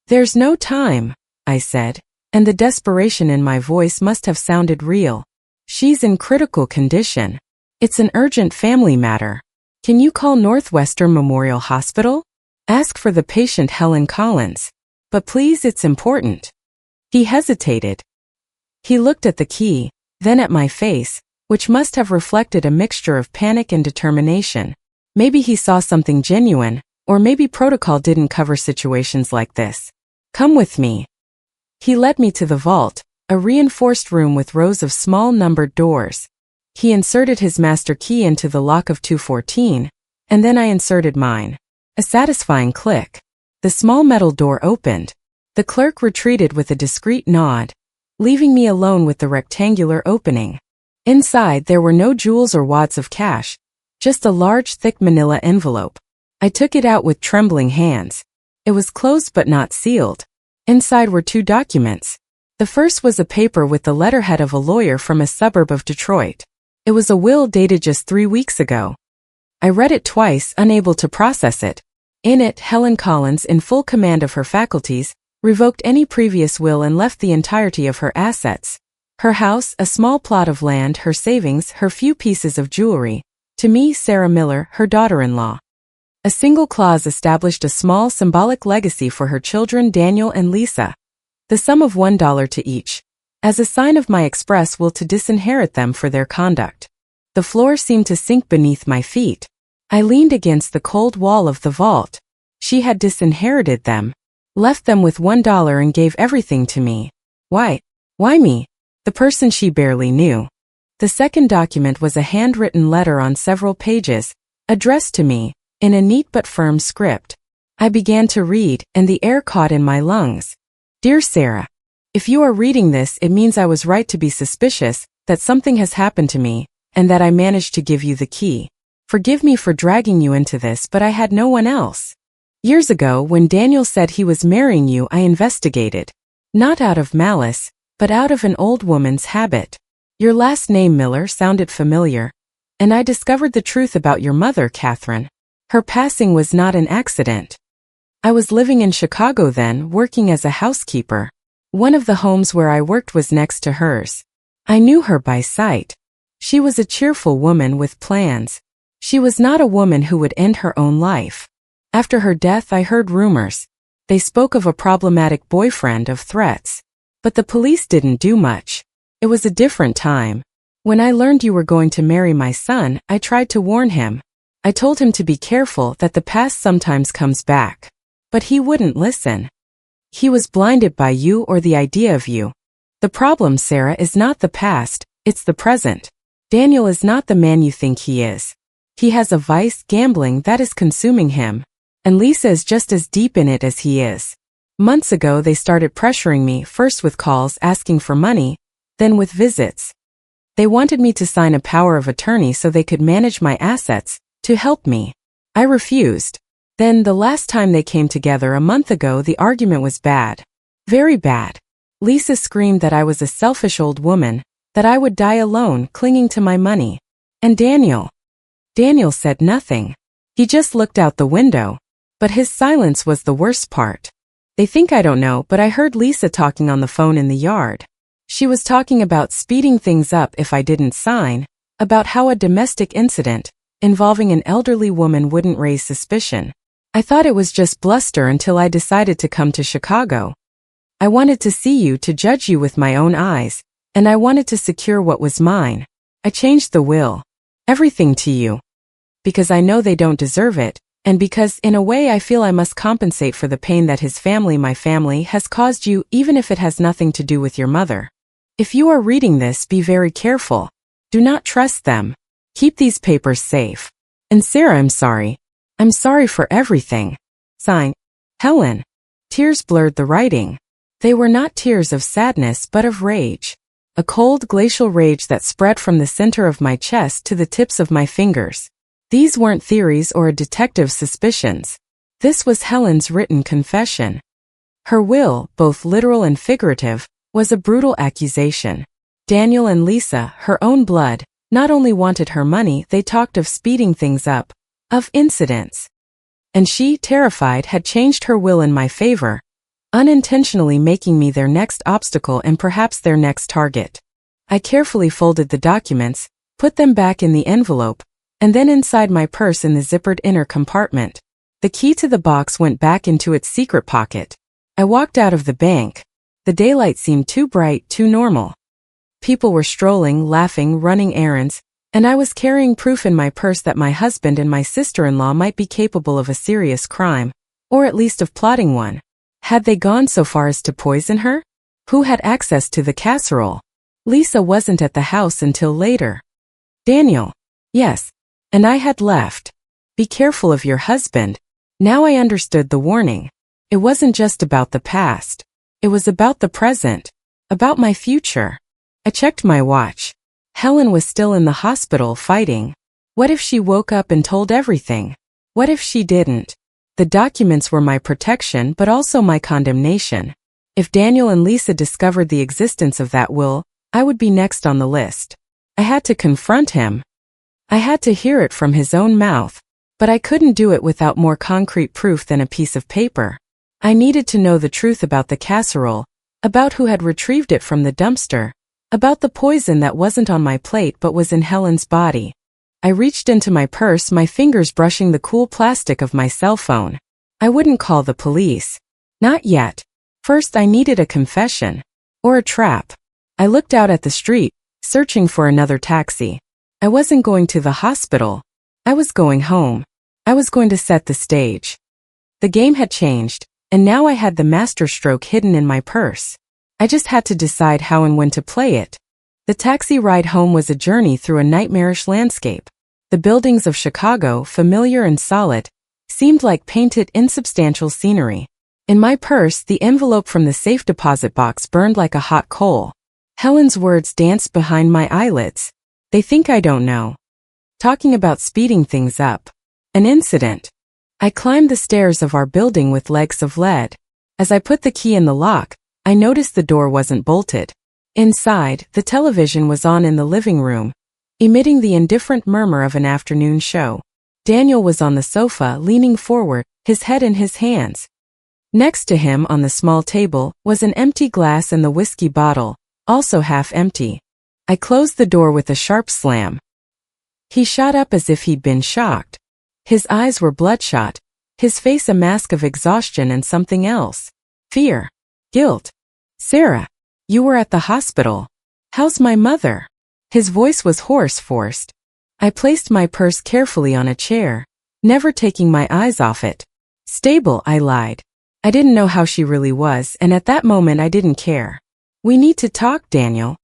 There's no time, I said, and the desperation in my voice must have sounded real. She's in critical condition. It's an urgent family matter. Can you call Northwestern Memorial Hospital? Ask for the patient, Helen Collins. But please, it's important. He hesitated. He looked at the key, then at my face, which must have reflected a mixture of panic and determination. Maybe he saw something genuine, or maybe protocol didn't cover situations like this. Come with me. He led me to the vault, a reinforced room with rows of small numbered doors. He inserted his master key into the lock of 214, and then I inserted mine. A satisfying click. The small metal door opened. The clerk retreated with a discreet nod, leaving me alone with the rectangular opening. Inside, there were no jewels or wads of cash, just a large, thick manila envelope. I took it out with trembling hands. It was closed but not sealed. Inside were two documents. The first was a paper with the letterhead of a lawyer from a suburb of Detroit. It was a will dated just 3 weeks ago. I read it twice, unable to process it. In it, Helen Collins, in full command of her faculties, revoked any previous will and left the entirety of her assets. Her house, a small plot of land, her savings, her few pieces of jewelry. To me, Sarah Miller, her daughter-in-law. A single clause established a small symbolic legacy for her children Daniel and Lisa. The sum of $1 to each, as a sign of my express will to disinherit them for their conduct. The floor seemed to sink beneath my feet. I leaned against the cold wall of the vault. She had disinherited them, left them with $1 and gave everything to me. Why? Why me? The person she barely knew. The second document was a handwritten letter on several pages, addressed to me, in a neat but firm script. I began to read, and the air caught in my lungs. Dear Sarah, if you are reading this, it means I was right to be suspicious, that something has happened to me, and that I managed to give you the key. Forgive me for dragging you into this, but I had no one else. Years ago, when Daniel said he was marrying you, I investigated. Not out of malice, but out of an old woman's habit. Your last name, Miller, sounded familiar, and I discovered the truth about your mother, Catherine. Her passing was not an accident. I was living in Chicago then, working as a housekeeper. One of the homes where I worked was next to hers. I knew her by sight. She was a cheerful woman with plans. She was not a woman who would end her own life. After her death, I heard rumors. They spoke of a problematic boyfriend, of threats. But the police didn't do much. It was a different time. When I learned you were going to marry my son, I tried to warn him. I told him to be careful, that the past sometimes comes back. But he wouldn't listen. He was blinded by you or the idea of you. The problem, Sarah, is not the past, it's the present. Daniel is not the man you think he is. He has a vice, gambling, that is consuming him. And Lisa is just as deep in it as he is. Months ago they started pressuring me, first with calls asking for money, then with visits. They wanted me to sign a power of attorney so they could manage my assets, to help me. I refused. Then the last time they came together a month ago, the argument was bad. Very bad. Lisa screamed that I was a selfish old woman, that I would die alone, clinging to my money. And Daniel said nothing. He just looked out the window. But his silence was the worst part. They think I don't know, but I heard Lisa talking on the phone in the yard. She was talking about speeding things up if I didn't sign, about how a domestic incident involving an elderly woman wouldn't raise suspicion. I thought it was just bluster until I decided to come to Chicago. I wanted to see you, to judge you with my own eyes, and I wanted to secure what was mine. I changed the will. Everything to you. Because I know they don't deserve it, and because, in a way, I feel I must compensate for the pain that his family, my family, has caused you, even if it has nothing to do with your mother. If you are reading this, be very careful. Do not trust them. Keep these papers safe. And Sarah, I'm sorry. I'm sorry for everything. Sign, Helen. Tears blurred the writing. They were not tears of sadness but of rage. A cold glacial rage that spread from the center of my chest to the tips of my fingers. These weren't theories or a detective's suspicions. This was Helen's written confession. Her will, both literal and figurative, was a brutal accusation. Daniel and Lisa, her own blood, not only wanted her money, they talked of speeding things up, of incidents. And she, terrified, had changed her will in my favor, unintentionally making me their next obstacle and perhaps their next target. I carefully folded the documents, put them back in the envelope, and then inside my purse in the zippered inner compartment. The key to the box went back into its secret pocket. I walked out of the bank. The daylight seemed too bright, too normal. People were strolling, laughing, running errands, and I was carrying proof in my purse that my husband and my sister-in-law might be capable of a serious crime, or at least of plotting one. Had they gone so far as to poison her? Who had access to the casserole? Lisa wasn't at the house until later. Daniel. Yes. And I had left. Be careful of your husband. Now I understood the warning. It wasn't just about the past. It was about the present. About my future. I checked my watch. Helen was still in the hospital fighting. What if she woke up and told everything? What if she didn't? The documents were my protection but also my condemnation. If Daniel and Lisa discovered the existence of that will, I would be next on the list. I had to confront him. I had to hear it from his own mouth, but I couldn't do it without more concrete proof than a piece of paper. I needed to know the truth about the casserole, about who had retrieved it from the dumpster, about the poison that wasn't on my plate but was in Helen's body. I reached into my purse, my fingers brushing the cool plastic of my cell phone. I wouldn't call the police. Not yet. First I needed a confession. Or a trap. I looked out at the street, searching for another taxi. I wasn't going to the hospital. I was going home. I was going to set the stage. The game had changed, and now I had the masterstroke hidden in my purse. I just had to decide how and when to play it. The taxi ride home was a journey through a nightmarish landscape. The buildings of Chicago, familiar and solid, seemed like painted, insubstantial scenery. In my purse, the envelope from the safe deposit box burned like a hot coal. Helen's words danced behind my eyelids. They think I don't know. Talking about speeding things up. An incident. I climbed the stairs of our building with legs of lead. As I put the key in the lock, I noticed the door wasn't bolted. Inside, the television was on in the living room, emitting the indifferent murmur of an afternoon show. Daniel was on the sofa, leaning forward, his head in his hands. Next to him on the small table was an empty glass and the whiskey bottle, also half empty. I closed the door with a sharp slam. He shot up as if he'd been shocked. His eyes were bloodshot, his face a mask of exhaustion and something else. Fear. Guilt. Sarah, you were at the hospital. How's my mother? His voice was hoarse, forced. I placed my purse carefully on a chair, never taking my eyes off it. Stable, I lied. I didn't know how she really was, and at that moment I didn't care. We need to talk, Daniel.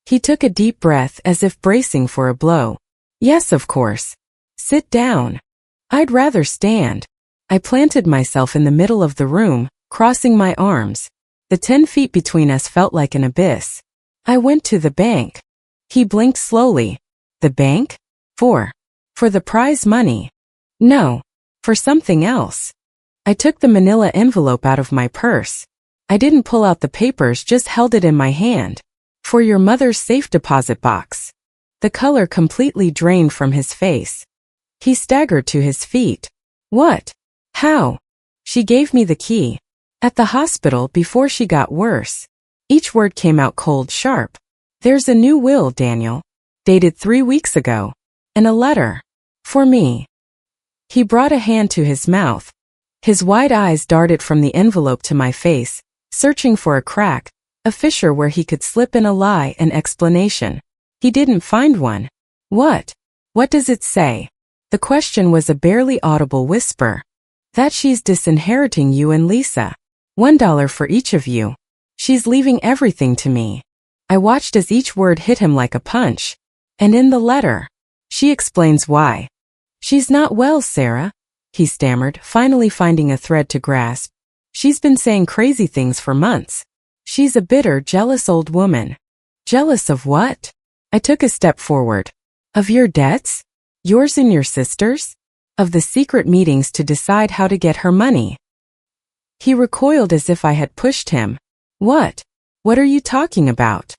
He took a deep breath as if bracing for a blow. Yes, of course. Sit down. I'd rather stand. I planted myself in the middle of the room, crossing my arms. The 10 feet between us felt like an abyss. I went to the bank. He blinked slowly. The bank? For the prize money. No, for something else. I took the manila envelope out of my purse. I didn't pull out the papers, just held it in my hand. For your mother's safe deposit box. The color completely drained from his face. He staggered to his feet. What? How? She gave me the key. At the hospital before she got worse. Each word came out cold, sharp. There's a new will, Daniel. Dated 3 weeks ago. And a letter. For me. He brought a hand to his mouth. His wide eyes darted from the envelope to my face, searching for a crack, a fissure where he could slip in a lie, an explanation. He didn't find one. What? What does it say? The question was a barely audible whisper. That she's disinheriting you and Lisa. $1 for each of you. She's leaving everything to me. I watched as each word hit him like a punch. And in the letter, she explains why. She's not well, Sarah, he stammered, finally finding a thread to grasp. She's been saying crazy things for months. She's a bitter, jealous old woman. Jealous of what? I took a step forward. Of your debts? Yours and your sister's? Of the secret meetings to decide how to get her money. He recoiled as if I had pushed him. What? What are you talking about?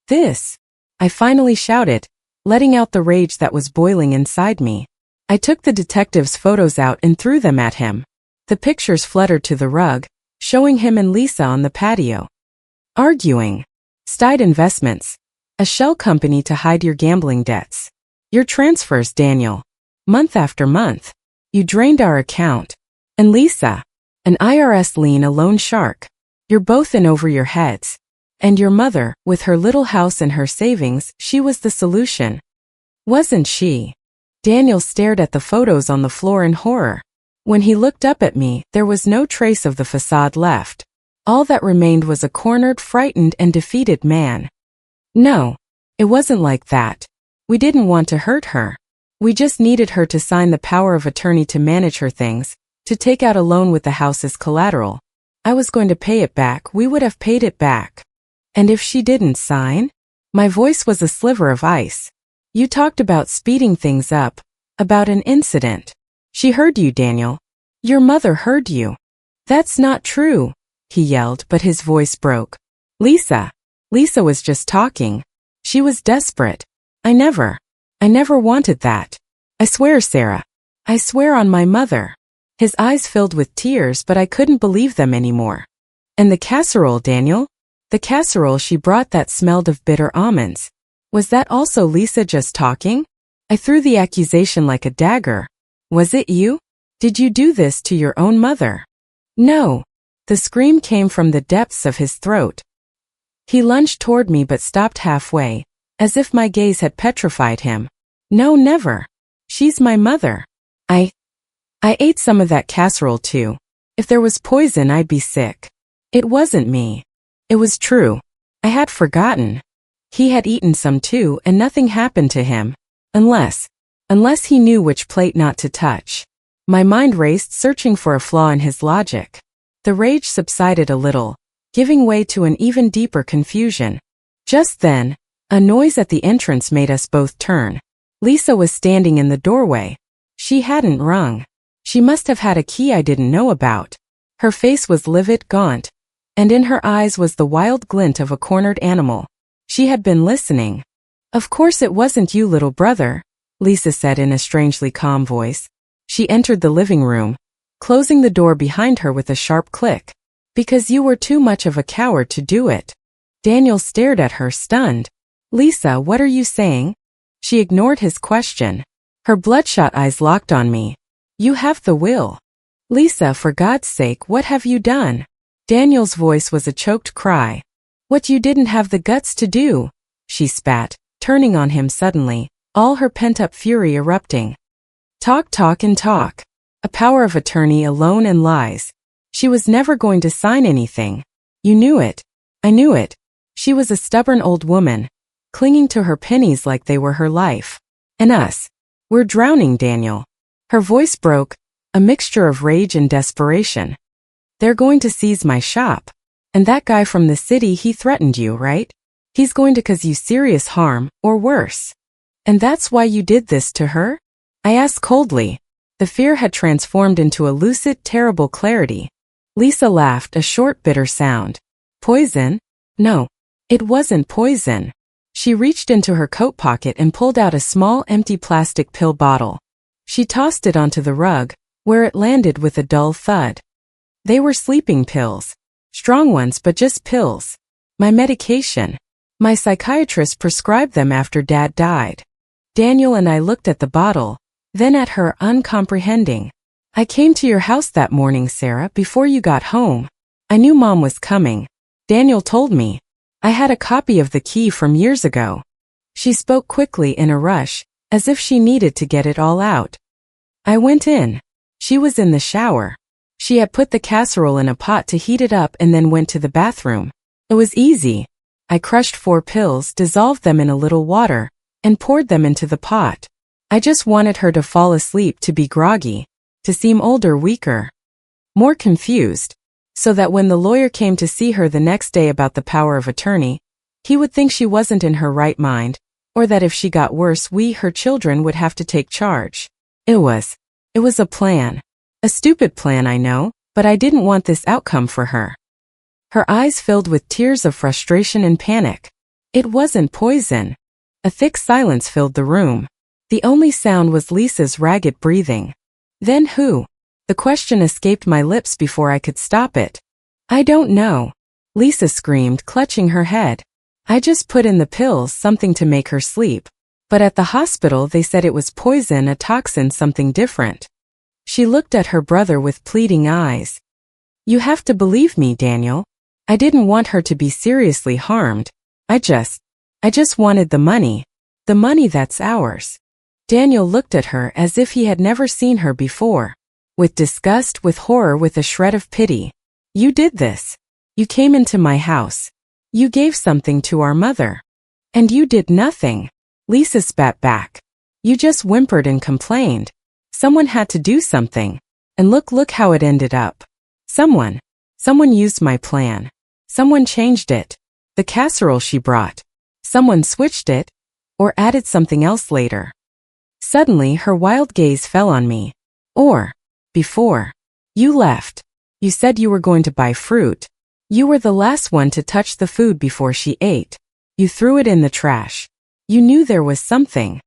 This. I finally shouted, letting out the rage that was boiling inside me. I took the detective's photos out and threw them at him. The pictures fluttered to the rug, showing him and Lisa on the patio. Arguing. Stide Investments. A shell company to hide your gambling debts. Your transfers, Daniel. Month after month. You drained our account. And Lisa. An IRS lien, a loan shark. You're both in over your heads. And your mother, with her little house and her savings, she was the solution. Wasn't she? Daniel stared at the photos on the floor in horror. When he looked up at me, there was no trace of the facade left. All that remained was a cornered, frightened, and defeated man. No, it wasn't like that. We didn't want to hurt her. We just needed her to sign the power of attorney to manage her things, to take out a loan with the house as collateral. I was going to pay it back. We would have paid it back. And if she didn't sign? My voice was a sliver of ice. You talked about speeding things up, about an incident. She heard you, Daniel. Your mother heard you. That's not true, he yelled, but his voice broke. Lisa was just talking. She was desperate. I never wanted that. I swear, Sarah. I swear on my mother. His eyes filled with tears, but I couldn't believe them anymore. And the casserole, Daniel? The casserole she brought that smelled of bitter almonds. Was that also Lisa just talking? I threw the accusation like a dagger. Was it you? Did you do this to your own mother? No. The scream came from the depths of his throat. He lunged toward me but stopped halfway, as if my gaze had petrified him. No, never. She's my mother. I ate some of that casserole too. If there was poison, I'd be sick. It wasn't me. It was true. I had forgotten. He had eaten some too, and nothing happened to him. Unless he knew which plate not to touch. My mind raced, searching for a flaw in his logic. The rage subsided a little, giving way to an even deeper confusion. Just then, a noise at the entrance made us both turn. Lisa was standing in the doorway. She hadn't rung. She must have had a key I didn't know about. Her face was livid, gaunt. and in her eyes was the wild glint of a cornered animal. She had been listening. "Of course it wasn't you, little brother," Lisa said in a strangely calm voice. She entered the living room, closing the door behind her with a sharp click. "Because you were too much of a coward to do it." Daniel stared at her, stunned. "Lisa, what are you saying?" She ignored his question. Her bloodshot eyes locked on me. "You have the will." "Lisa, for God's sake, what have you done?" Daniel's voice was a choked cry. "What you didn't have the guts to do," she spat, turning on him suddenly, all her pent-up fury erupting. Talk, talk, and talk. A power of attorney alone and lies. She was never going to sign anything. You knew it. I knew it. She was a stubborn old woman, clinging to her pennies like they were her life. And us. We're drowning, Daniel. Her voice broke, a mixture of rage and desperation. "They're going to seize my shop. And that guy from the city, he threatened you, right? He's going to cause you serious harm, or worse. And that's why you did this to her?" I asked coldly. The fear had transformed into a lucid, terrible clarity. Lisa laughed, a short, bitter sound. "Poison? No. It wasn't poison." She reached into her coat pocket and pulled out a small, empty plastic pill bottle. She tossed it onto the rug, where it landed with a dull thud. They were sleeping pills. Strong ones, but just pills. My medication. My psychiatrist prescribed them after Dad died. Daniel and I looked at the bottle, then at her, uncomprehending. "I came to your house that morning, Sarah, before you got home. I knew Mom was coming. Daniel told me. I had a copy of the key from years ago." She spoke quickly in a rush, as if she needed to get it all out. "I went in. She was in the shower. She had put the casserole in a pot to heat it up and then went to the bathroom. It was easy. I crushed 4 pills, dissolved them in a little water, and poured them into the pot. I just wanted her to fall asleep, to be groggy, to seem older, weaker, more confused, so that when the lawyer came to see her the next day about the power of attorney, he would think she wasn't in her right mind, or that if she got worse, we, her children, would have to take charge. It was a plan. A stupid plan, I know, but I didn't want this outcome for her." Her eyes filled with tears of frustration and panic. "It wasn't poison." A thick silence filled the room. The only sound was Lisa's ragged breathing. "Then who?" The question escaped my lips before I could stop it. "I don't know," Lisa screamed, clutching her head. "I just put in the pills, something to make her sleep. But at the hospital they said it was poison, a toxin, something different." She looked at her brother with pleading eyes. "You have to believe me, Daniel. I didn't want her to be seriously harmed. I just wanted the money. The money that's ours." Daniel looked at her as if he had never seen her before. With disgust, with horror, with a shred of pity. "You did this. You came into my house. You gave something to our mother. And you did nothing." Lisa spat back. "You just whimpered and complained. Someone had to do something. And look how it ended up. Someone used my plan. Someone changed it. The casserole she brought. Someone switched it, or added something else later." Suddenly her wild gaze fell on me. Before you left, you said you were going to buy fruit. You were the last one to touch the food before she ate. You threw it in the trash. You knew there was something.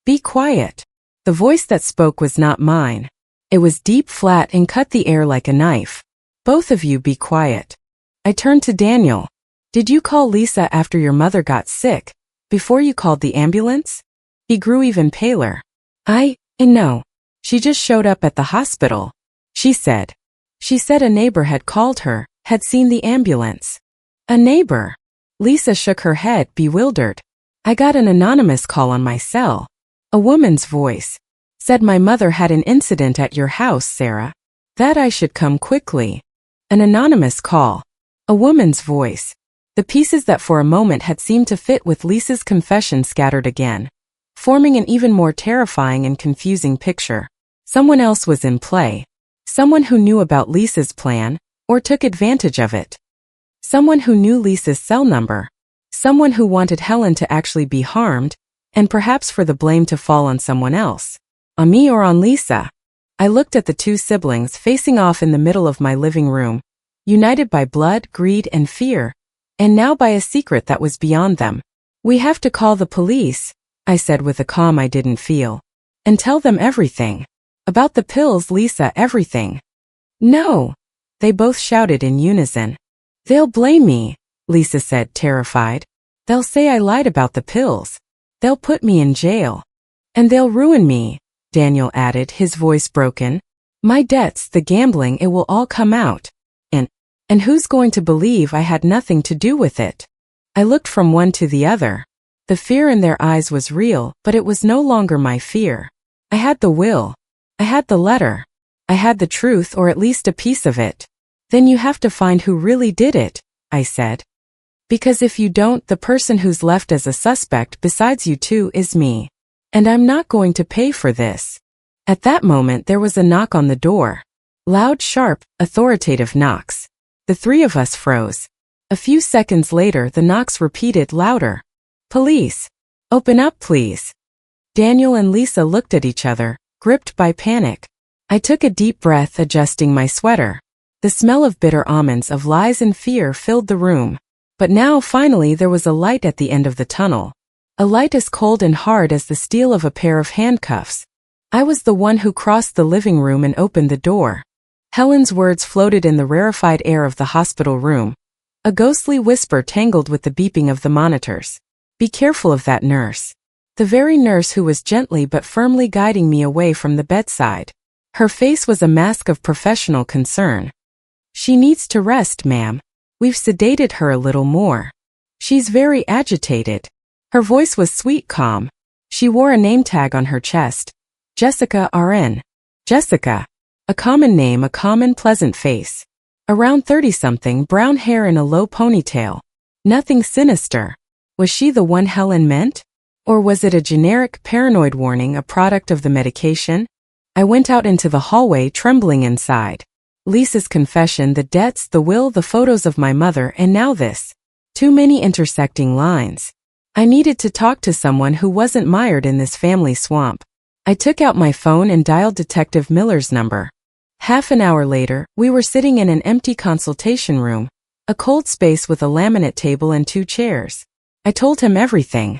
Be quiet." The voice that spoke was not mine. It was deep, flat, and cut the air like a knife. "Both of you be quiet." I turned to Daniel. "Did you call Lisa after your mother got sick, before you called the ambulance?" He grew even paler. No. She just showed up at the hospital. She said a neighbor had called her, had seen the ambulance." "A neighbor?" Lisa shook her head, bewildered. "I got an anonymous call on my cell. A woman's voice. Said my mother had an incident at your house, Sarah. That I should come quickly." An anonymous call. A woman's voice. The pieces that for a moment had seemed to fit with Lisa's confession scattered again, forming an even more terrifying and confusing picture. Someone else was in play. Someone who knew about Lisa's plan, or took advantage of it. Someone who knew Lisa's cell number. Someone who wanted Helen to actually be harmed, and perhaps for the blame to fall on someone else. On me or on Lisa. I looked at the 2 siblings facing off in the middle of my living room, united by blood, greed, and fear, and now by a secret that was beyond them. "We have to call the police," I said with a calm I didn't feel, "and tell them everything. About the pills, Lisa, everything." "No," they both shouted in unison. "They'll blame me," Lisa said, terrified. "They'll say I lied about the pills. They'll put me in jail. And they'll ruin me," Daniel added, his voice broken. "My debts, the gambling, it will all come out. And who's going to believe I had nothing to do with it?" I looked from one to the other. The fear in their eyes was real, but it was no longer my fear. I had the will. I had the letter. I had the truth, or at least a piece of it. "Then you have to find who really did it," I said. "Because if you don't, the person who's left as a suspect besides you two is me. And I'm not going to pay for this." At that moment there was a knock on the door. Loud, sharp, authoritative knocks. The three of us froze. A few seconds later the knocks repeated louder. "Police! Open up, please." Daniel and Lisa looked at each other, gripped by panic. I took a deep breath, adjusting my sweater. The smell of bitter almonds, of lies and fear filled the room. But now, finally, there was a light at the end of the tunnel. A light as cold and hard as the steel of a pair of handcuffs. I was the one who crossed the living room and opened the door. Helen's words floated in the rarefied air of the hospital room. A ghostly whisper tangled with the beeping of the monitors. "Be careful of that nurse." The very nurse who was gently but firmly guiding me away from the bedside. Her face was a mask of professional concern. "She needs to rest, ma'am. We've sedated her a little more. She's very agitated." Her voice was sweet, calm. She wore a name tag on her chest. Jessica RN. Jessica. A common name, a common pleasant face. Around 30-something, brown hair in a low ponytail. Nothing sinister. Was she the one Helen meant? Or was it a generic paranoid warning, a product of the medication? I went out into the hallway, trembling inside. Lisa's confession, the debts, the will, the photos of my mother, and now this. Too many intersecting lines. I needed to talk to someone who wasn't mired in this family swamp. I took out my phone and dialed Detective Miller's number. Half an hour later, we were sitting in an empty consultation room, a cold space with a laminate table and 2 chairs. I told him everything.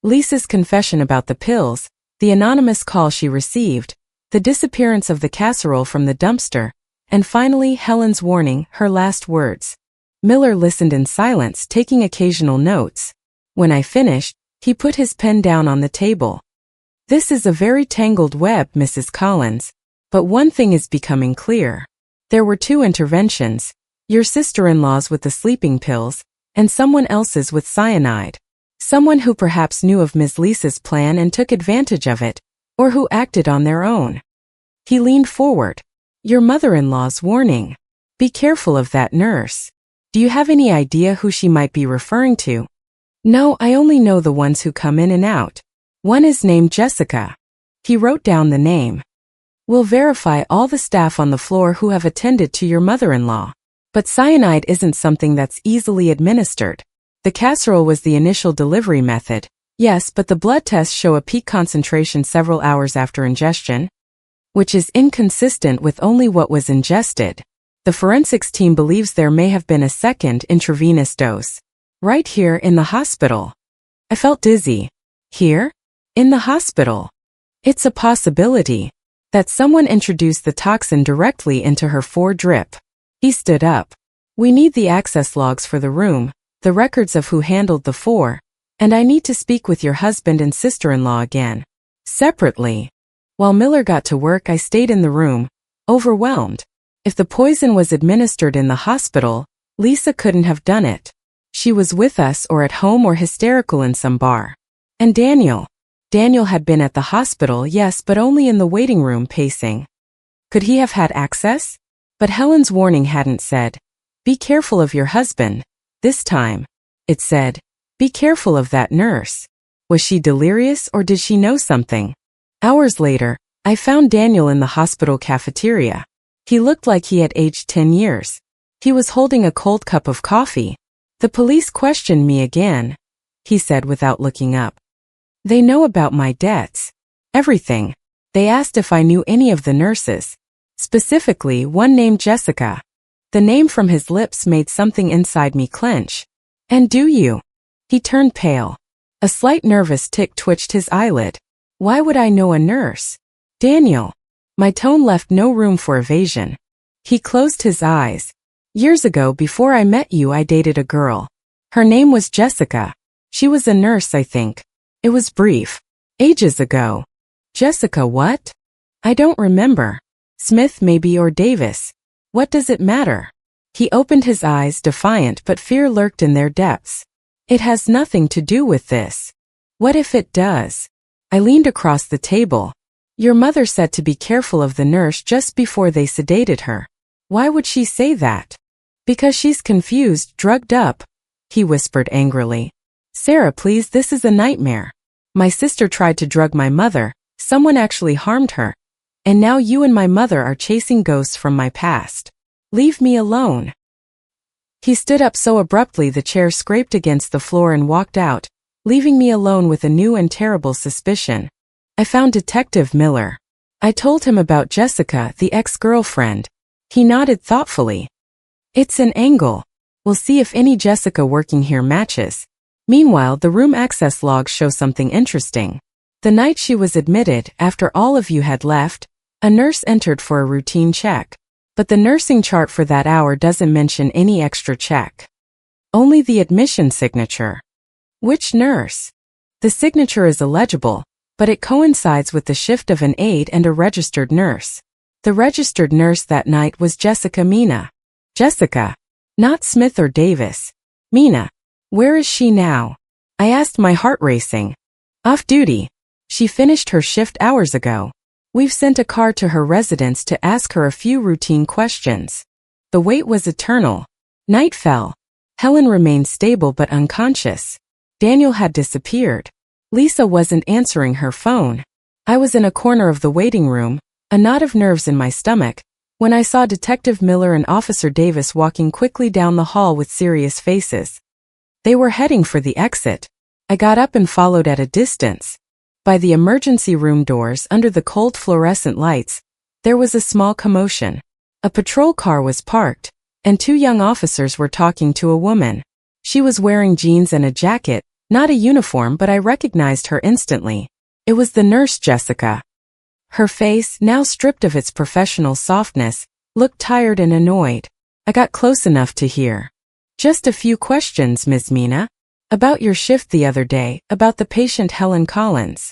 Lisa's confession about the pills, the anonymous call she received, the disappearance of the casserole from the dumpster, and finally Helen's warning, her last words. Miller listened in silence, taking occasional notes. When I finished, he put his pen down on the table. "This is a very tangled web, Mrs. Collins. But one thing is becoming clear. There were 2 interventions, your sister-in-law's with the sleeping pills, and someone else's with cyanide. Someone who perhaps knew of Ms. Lisa's plan and took advantage of it, or who acted on their own." He leaned forward. "Your mother-in-law's warning. Be careful of that nurse. Do you have any idea who she might be referring to?" "No, I only know the ones who come in and out. One is named Jessica." He wrote down the name. "We'll verify all the staff on the floor who have attended to your mother-in-law. But cyanide isn't something that's easily administered. The casserole was the initial delivery method. Yes, but the blood tests show a peak concentration several hours after ingestion, which is inconsistent with only what was ingested. The forensics team believes there may have been a second intravenous dose. Right here in the hospital." I felt dizzy. Here? In the hospital? It's a possibility that someone introduced the toxin directly into her 4 drip. He stood up. "We need the access logs for the room, the records of who handled the 4, and I need to speak with your husband and sister-in-law again. Separately." While Miller got to work, I stayed in the room, overwhelmed. If the poison was administered in the hospital, Lisa couldn't have done it. She was with us or at home or hysterical in some bar. And Daniel. Daniel had been at the hospital, yes, but only in the waiting room, pacing. Could he have had access? But Helen's warning hadn't said, "Be careful of your husband." This time, it said, "Be careful of that nurse." Was she delirious, or did she know something? Hours later, I found Daniel in the hospital cafeteria. He looked like he had aged 10 years. He was holding a cold cup of coffee. "The police questioned me again," he said without looking up. "They know about my debts. Everything. They asked if I knew any of the nurses. Specifically, one named Jessica. The name from his lips made something inside me clench. And do you? He turned pale. A slight nervous tick twitched his eyelid. Why would I know a nurse? Daniel. My tone left no room for evasion. He closed his eyes. Years ago, before I met you, I dated a girl. Her name was Jessica. She was a nurse, I think. It was brief. Ages ago. Jessica what? I don't remember. Smith maybe, or Davis. What does it matter? He opened his eyes, defiant, but fear lurked in their depths. It has nothing to do with this. What if it does? I leaned across the table. Your mother said to be careful of the nurse just before they sedated her. Why would she say that? Because she's confused, drugged up, he whispered angrily. Sarah, please, this is a nightmare. My sister tried to drug my mother, someone actually harmed her. And now you and my mother are chasing ghosts from my past. Leave me alone. He stood up so abruptly the chair scraped against the floor and walked out, leaving me alone with a new and terrible suspicion. I found Detective Miller. I told him about Jessica, the ex-girlfriend. He nodded thoughtfully. It's an angle. We'll see if any Jessica working here matches. Meanwhile, the room access logs show something interesting. The night she was admitted, after all of you had left, a nurse entered for a routine check. But the nursing chart for that hour doesn't mention any extra check. Only the admission signature. Which nurse? The signature is illegible, but it coincides with the shift of an aide and a registered nurse. The registered nurse that night was Jessica Mina. Jessica. Not Smith or Davis. Mina. Where is she now? I asked, my heart racing. Off duty. She finished her shift hours ago. We've sent a car to her residence to ask her a few routine questions. The wait was eternal. Night fell. Helen remained stable but unconscious. Daniel had disappeared. Lisa wasn't answering her phone. I was in a corner of the waiting room, a knot of nerves in my stomach, when I saw Detective Miller and Officer Davis walking quickly down the hall with serious faces. They were heading for the exit. I got up and followed at a distance. By the emergency room doors, under the cold fluorescent lights, there was a small commotion. A patrol car was parked, and two young officers were talking to a woman. She was wearing jeans and a jacket, not a uniform, but I recognized her instantly. It was the nurse Jessica. Her face, now stripped of its professional softness, looked tired and annoyed. I got close enough to hear. Just a few questions, Ms. Mina. About your shift the other day, about the patient Helen Collins.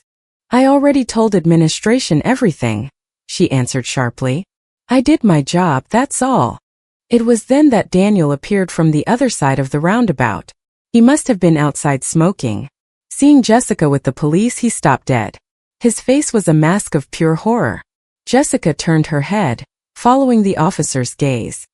I already told administration everything, she answered sharply. I did my job, that's all. It was then that Daniel appeared from the other side of the roundabout. He must have been outside smoking. Seeing Jessica with the police, he stopped dead. His face was a mask of pure horror. Jessica turned her head, following the officer's gaze.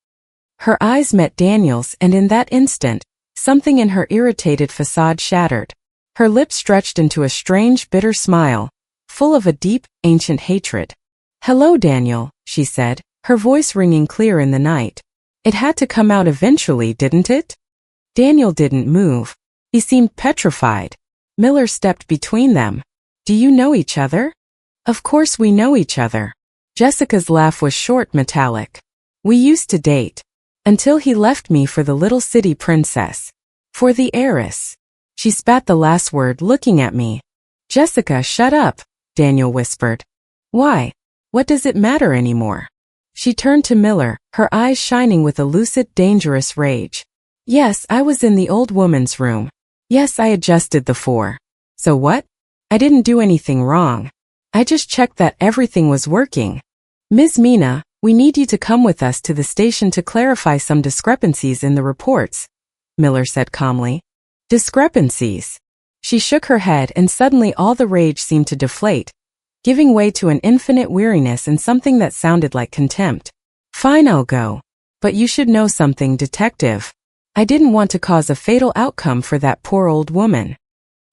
Her eyes met Daniel's, and in that instant, something in her irritated facade shattered. Her lips stretched into a strange, bitter smile, full of a deep, ancient hatred. Hello, Daniel, she said, her voice ringing clear in the night. It had to come out eventually, didn't it? Daniel didn't move. He seemed petrified. Miller stepped between them. Do you know each other? Of course we know each other. Jessica's laugh was short, metallic. We used to date. Until he left me for the little city princess. For the heiress. She spat the last word, looking at me. Jessica, shut up, Daniel whispered. Why? What does it matter anymore? She turned to Miller, her eyes shining with a lucid, dangerous rage. Yes, I was in the old woman's room. Yes, I adjusted the four. So what? I didn't do anything wrong. I just checked that everything was working. Ms. Mina, we need you to come with us to the station to clarify some discrepancies in the reports, Miller said calmly. Discrepancies? She shook her head, and suddenly all the rage seemed to deflate, giving way to an infinite weariness and something that sounded like contempt. Fine, I'll go. But you should know something, detective. I didn't want to cause a fatal outcome for that poor old woman.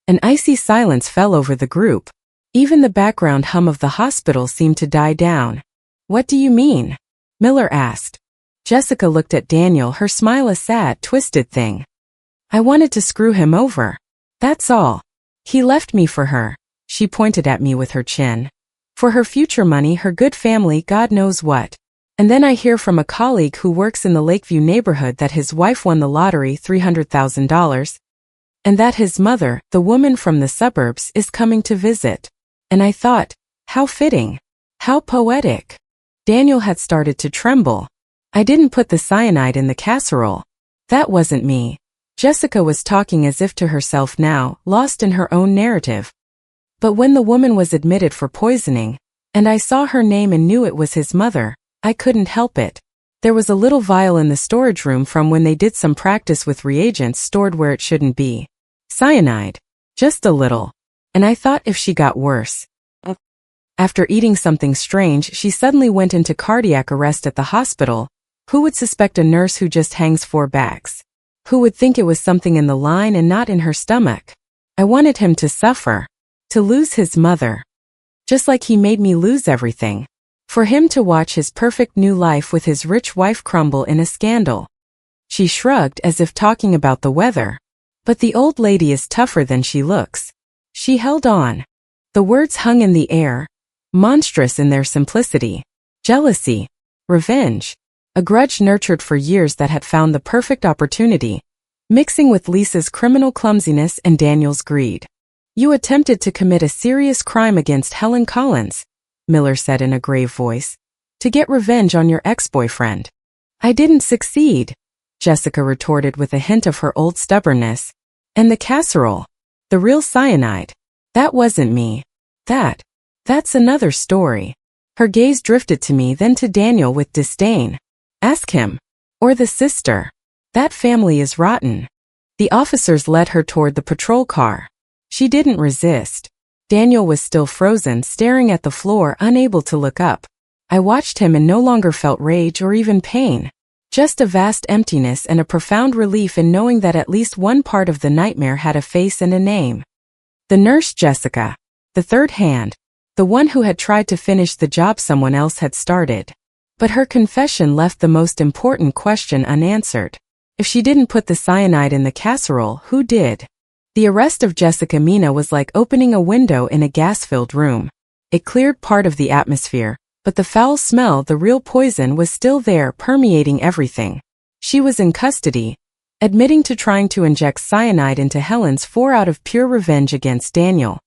An icy silence fell over the group. Even the background hum of the hospital seemed to die down. What do you mean? Miller asked. Jessica looked at Daniel, her smile a sad, twisted thing. I wanted to screw him over. That's all. He left me for her. She pointed at me with her chin. For her future money, her good family, God knows what. And then I hear from a colleague who works in the Lakeview neighborhood that his wife won the lottery $300,000, and that his mother, the woman from the suburbs, is coming to visit. And I thought, how fitting. How poetic. Daniel had started to tremble. I didn't put the cyanide in the casserole. That wasn't me. Jessica was talking as if to herself now, lost in her own narrative. But when the woman was admitted for poisoning, and I saw her name and knew it was his mother, I couldn't help it. There was a little vial in the storage room from when they did some practice with reagents stored where it shouldn't be. Cyanide. Just a little. And I thought if she got worse. After eating something strange, she suddenly went into cardiac arrest at the hospital. Who would suspect a nurse who just hangs 4 bags? Who would think it was something in the line and not in her stomach? I wanted him to suffer. To lose his mother. Just like he made me lose everything. For him to watch his perfect new life with his rich wife crumble in a scandal. She shrugged as if talking about the weather. But the old lady is tougher than she looks. She held on. The words hung in the air. Monstrous in their simplicity. Jealousy. Revenge. A grudge nurtured for years that had found the perfect opportunity, mixing with Lisa's criminal clumsiness and Daniel's greed. You attempted to commit a serious crime against Helen Collins, Miller said in a grave voice, to get revenge on your ex-boyfriend. I didn't succeed, Jessica retorted with a hint of her old stubbornness. And the casserole. The real cyanide. That wasn't me. That's another story. Her gaze drifted to me, then to Daniel with disdain. Ask him. Or the sister. That family is rotten. The officers led her toward the patrol car. She didn't resist. Daniel was still frozen, staring at the floor, unable to look up. I watched him and no longer felt rage or even pain. Just a vast emptiness and a profound relief in knowing that at least one part of the nightmare had a face and a name. The nurse Jessica. The third hand. The one who had tried to finish the job someone else had started. But her confession left the most important question unanswered. If she didn't put the cyanide in the casserole, who did? The arrest of Jessica Mina was like opening a window in a gas-filled room. It cleared part of the atmosphere, but the foul smell, the real poison, was still there, permeating everything. She was in custody, admitting to trying to inject cyanide into Helen's 4 out of pure revenge against Daniel.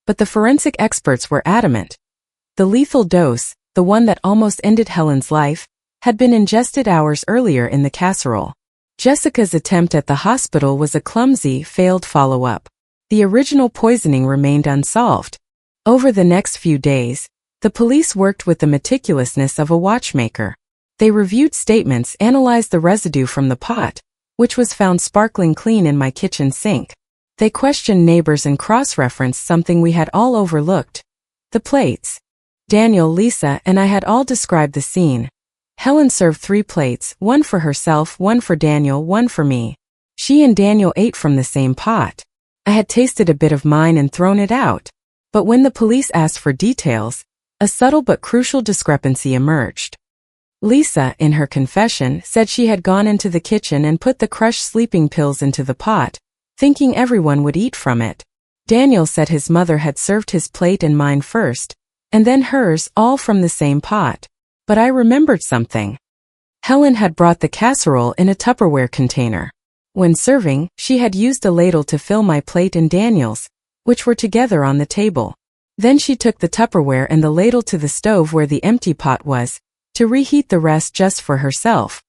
But the forensic experts were adamant. The lethal dose, the one that almost ended Helen's life, had been ingested hours earlier in the casserole. Jessica's attempt at the hospital was a clumsy, failed follow-up. The original poisoning remained unsolved. Over the next few days, the police worked with the meticulousness of a watchmaker. They reviewed statements, analyzed the residue from the pot, which was found sparkling clean in my kitchen sink. They questioned neighbors and cross-referenced something we had all overlooked. The plates. Daniel, Lisa, and I had all described the scene. Helen served 3 plates, one for herself, one for Daniel, one for me. She and Daniel ate from the same pot. I had tasted a bit of mine and thrown it out. But when the police asked for details, a subtle but crucial discrepancy emerged. Lisa, in her confession, said she had gone into the kitchen and put the crushed sleeping pills into the pot, thinking everyone would eat from it. Daniel said his mother had served his plate and mine first, and then hers, all from the same pot. But I remembered something. Helen had brought the casserole in a Tupperware container. When serving, she had used a ladle to fill my plate and Daniel's, which were together on the table. Then she took the Tupperware and the ladle to the stove where the empty pot was, to reheat the rest just for herself.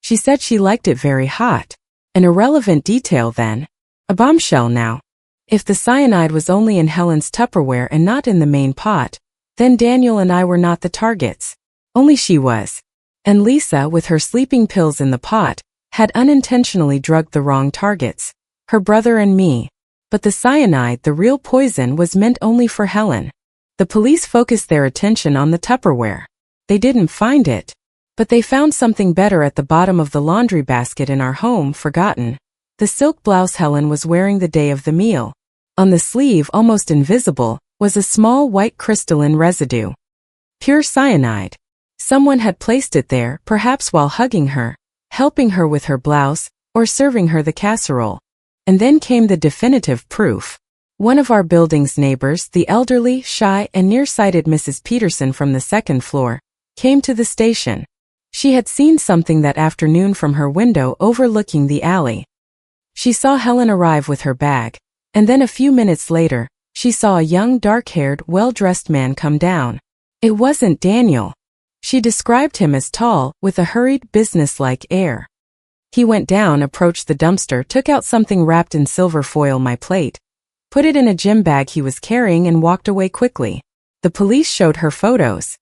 She said she liked it very hot. An irrelevant detail then. A bombshell now. If the cyanide was only in Helen's Tupperware and not in the main pot, then Daniel and I were not the targets. Only she was. And Lisa, with her sleeping pills in the pot, had unintentionally drugged the wrong targets. Her brother and me. But the cyanide, the real poison, was meant only for Helen. The police focused their attention on the Tupperware. They didn't find it. But they found something better at the bottom of the laundry basket in our home, forgotten. The silk blouse Helen was wearing the day of the meal. On the sleeve, almost invisible, was a small white crystalline residue. Pure cyanide. Someone had placed it there, perhaps while hugging her, helping her with her blouse, or serving her the casserole. And then came the definitive proof. One of our building's neighbors, the elderly, shy, and nearsighted Mrs. Peterson from the second floor, came to the station. She had seen something that afternoon from her window overlooking the alley. She saw Helen arrive with her bag, and then a few minutes later, she saw a young dark-haired, well-dressed man come down. It wasn't Daniel. She described him as tall, with a hurried, businesslike air. He went down, approached the dumpster, took out something wrapped in silver foil, my plate, put it in a gym bag he was carrying, and walked away quickly. The police showed her photos.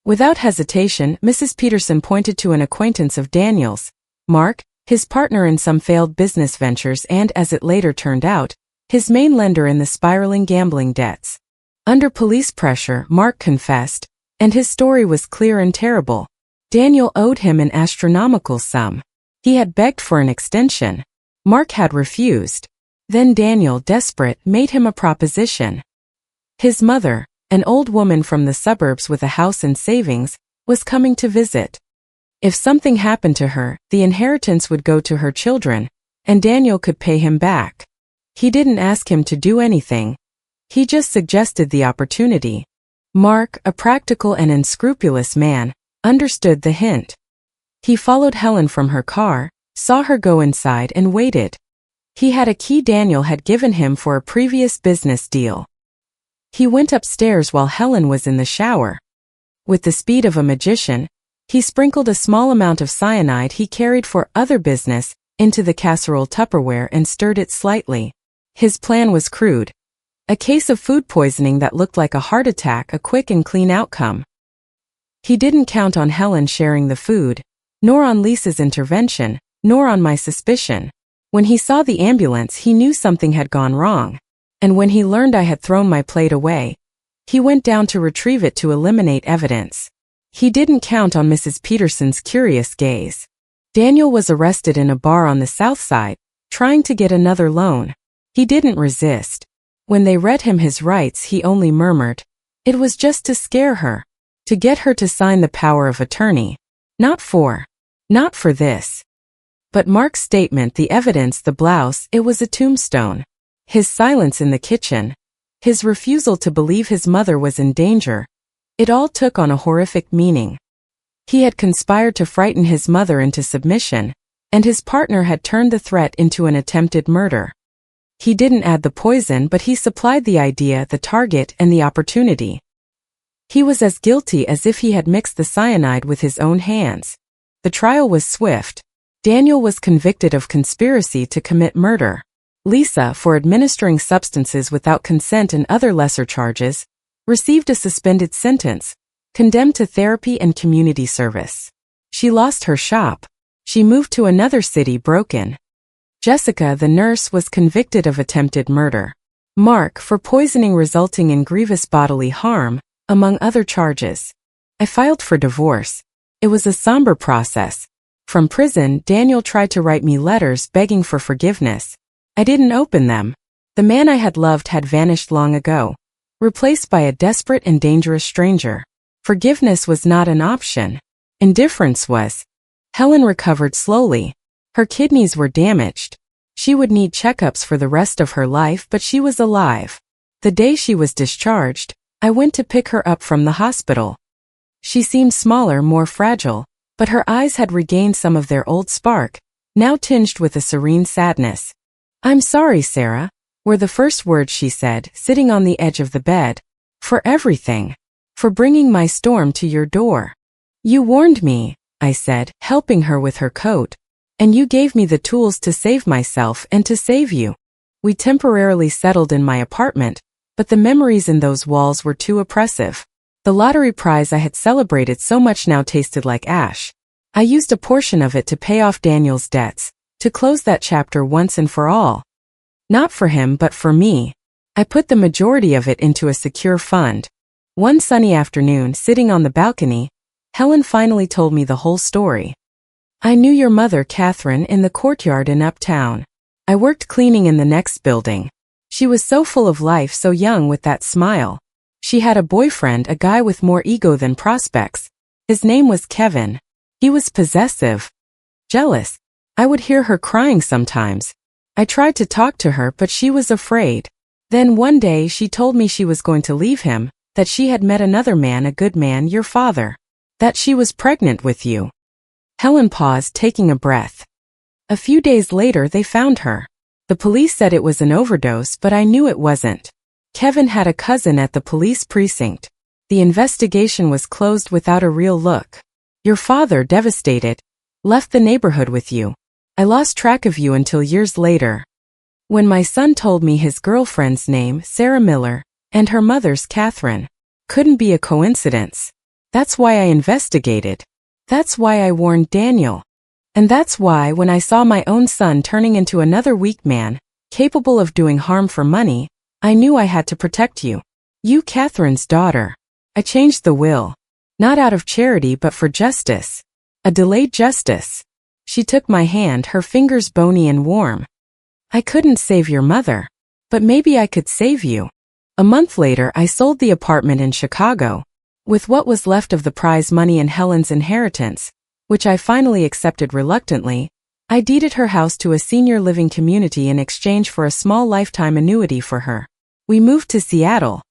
Without hesitation, Mrs. Peterson pointed to an acquaintance of Daniel's, Mark, his partner in some failed business ventures and, as it later turned out, his main lender in the spiraling gambling debts. Under police pressure, Mark confessed, and his story was clear and terrible. Daniel owed him an astronomical sum. He had begged for an extension. Mark had refused. Then Daniel, desperate, made him a proposition. His mother, an old woman from the suburbs with a house and savings, was coming to visit. If something happened to her, the inheritance would go to her children, and Daniel could pay him back. He didn't ask him to do anything. He just suggested the opportunity. Mark, a practical and unscrupulous man, understood the hint. He followed Helen from her car, saw her go inside, and waited. He had a key Daniel had given him for a previous business deal. He went upstairs while Helen was in the shower. With the speed of a magician, he sprinkled a small amount of cyanide he carried for other business into the casserole Tupperware and stirred it slightly. His plan was crude. A case of food poisoning that looked like a heart attack, a quick and clean outcome. He didn't count on Helen sharing the food, nor on Lisa's intervention, nor on my suspicion. When he saw the ambulance, he knew something had gone wrong. And when he learned I had thrown my plate away, he went down to retrieve it to eliminate evidence. He didn't count on Mrs. Peterson's curious gaze. Daniel was arrested in a bar on the south side, trying to get another loan. He didn't resist. When they read him his rights, he only murmured, "It was just to scare her. To get her to sign the power of attorney. Not for this." But Mark's statement, the evidence, the blouse, it was a tombstone. His silence in the kitchen, his refusal to believe his mother was in danger, it all took on a horrific meaning. He had conspired to frighten his mother into submission, and his partner had turned the threat into an attempted murder. He didn't add the poison, but he supplied the idea, the target, and the opportunity. He was as guilty as if he had mixed the cyanide with his own hands. The trial was swift. Daniel was convicted of conspiracy to commit murder. Lisa, for administering substances without consent and other lesser charges, received a suspended sentence, condemned to therapy and community service. She lost her shop. She moved to another city broken. Jessica, the nurse, was convicted of attempted murder. Mark, for poisoning resulting in grievous bodily harm, among other charges. I filed for divorce. It was a somber process. From prison, Daniel tried to write me letters begging for forgiveness. I didn't open them. The man I had loved had vanished long ago, replaced by a desperate and dangerous stranger. Forgiveness was not an option. Indifference was. Helen recovered slowly. Her kidneys were damaged. She would need checkups for the rest of her life, but she was alive. The day she was discharged, I went to pick her up from the hospital. She seemed smaller, more fragile, but her eyes had regained some of their old spark, now tinged with a serene sadness. "I'm sorry, Sarah," were the first words she said, sitting on the edge of the bed. "For everything. For bringing my storm to your door. You warned me," I said, helping her with her coat. "And you gave me the tools to save myself and to save you." We temporarily settled in my apartment, but the memories in those walls were too oppressive. The lottery prize I had celebrated so much now tasted like ash. I used a portion of it to pay off Daniel's debts, to close that chapter once and for all. Not for him, but for me. I put the majority of it into a secure fund. One sunny afternoon, sitting on the balcony, Helen finally told me the whole story. "I knew your mother, Catherine, in the courtyard in Uptown. I worked cleaning in the next building. She was so full of life, so young, with that smile. She had a boyfriend, a guy with more ego than prospects. His name was Kevin. He was possessive. Jealous. I would hear her crying sometimes. I tried to talk to her, but she was afraid. Then one day she told me she was going to leave him, that she had met another man, a good man, your father. That she was pregnant with you. Helen paused, taking a breath. A few days later they found her. The police said it was an overdose, but I knew it wasn't. Kevin had a cousin at the police precinct. The investigation was closed without a real look. Your father, devastated, left the neighborhood with you. I lost track of you until years later. When my son told me his girlfriend's name, Sarah Miller, and her mother's Catherine, couldn't be a coincidence. That's why I investigated. That's why I warned Daniel. And that's why when I saw my own son turning into another weak man, capable of doing harm for money, I knew I had to protect you. You, Catherine's daughter. I changed the will. Not out of charity but for justice. A delayed justice. She took my hand, her fingers bony and warm. I couldn't save your mother. But maybe I could save you. A month later I sold the apartment in Chicago. With what was left of the prize money and Helen's inheritance, which I finally accepted reluctantly, I deeded her house to a senior living community in exchange for a small lifetime annuity for her. We moved to Seattle.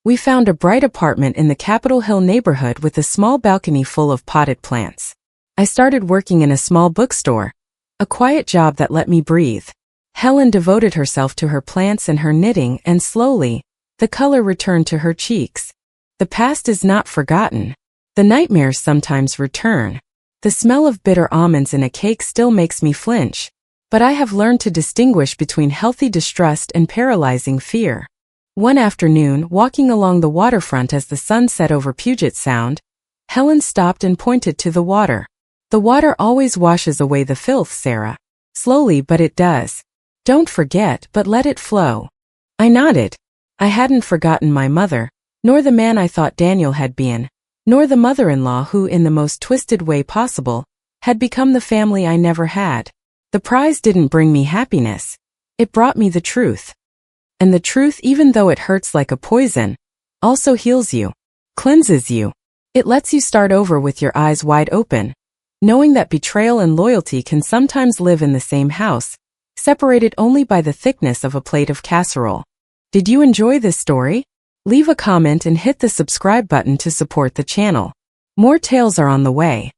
We found a bright apartment in the Capitol Hill neighborhood with a small balcony full of potted plants. I started working in a small bookstore, a quiet job that let me breathe. Helen devoted herself to her plants and her knitting, and slowly, the color returned to her cheeks. The past is not forgotten. The nightmares sometimes return. The smell of bitter almonds in a cake still makes me flinch. But I have learned to distinguish between healthy distrust and paralyzing fear. One afternoon, walking along the waterfront as the sun set over Puget Sound, Helen stopped and pointed to the water. The water always washes away the filth, Sarah. Slowly, but it does. Don't forget, but let it flow. I nodded. I hadn't forgotten my mother, nor the man I thought Daniel had been, nor the mother-in-law who, in the most twisted way possible, had become the family I never had. The prize didn't bring me happiness. It brought me the truth. And the truth, even though it hurts like a poison, also heals you, cleanses you. It lets you start over with your eyes wide open, knowing that betrayal and loyalty can sometimes live in the same house, separated only by the thickness of a plate of casserole. Did you enjoy this story? Leave a comment and hit the subscribe button to support the channel. More tales are on the way.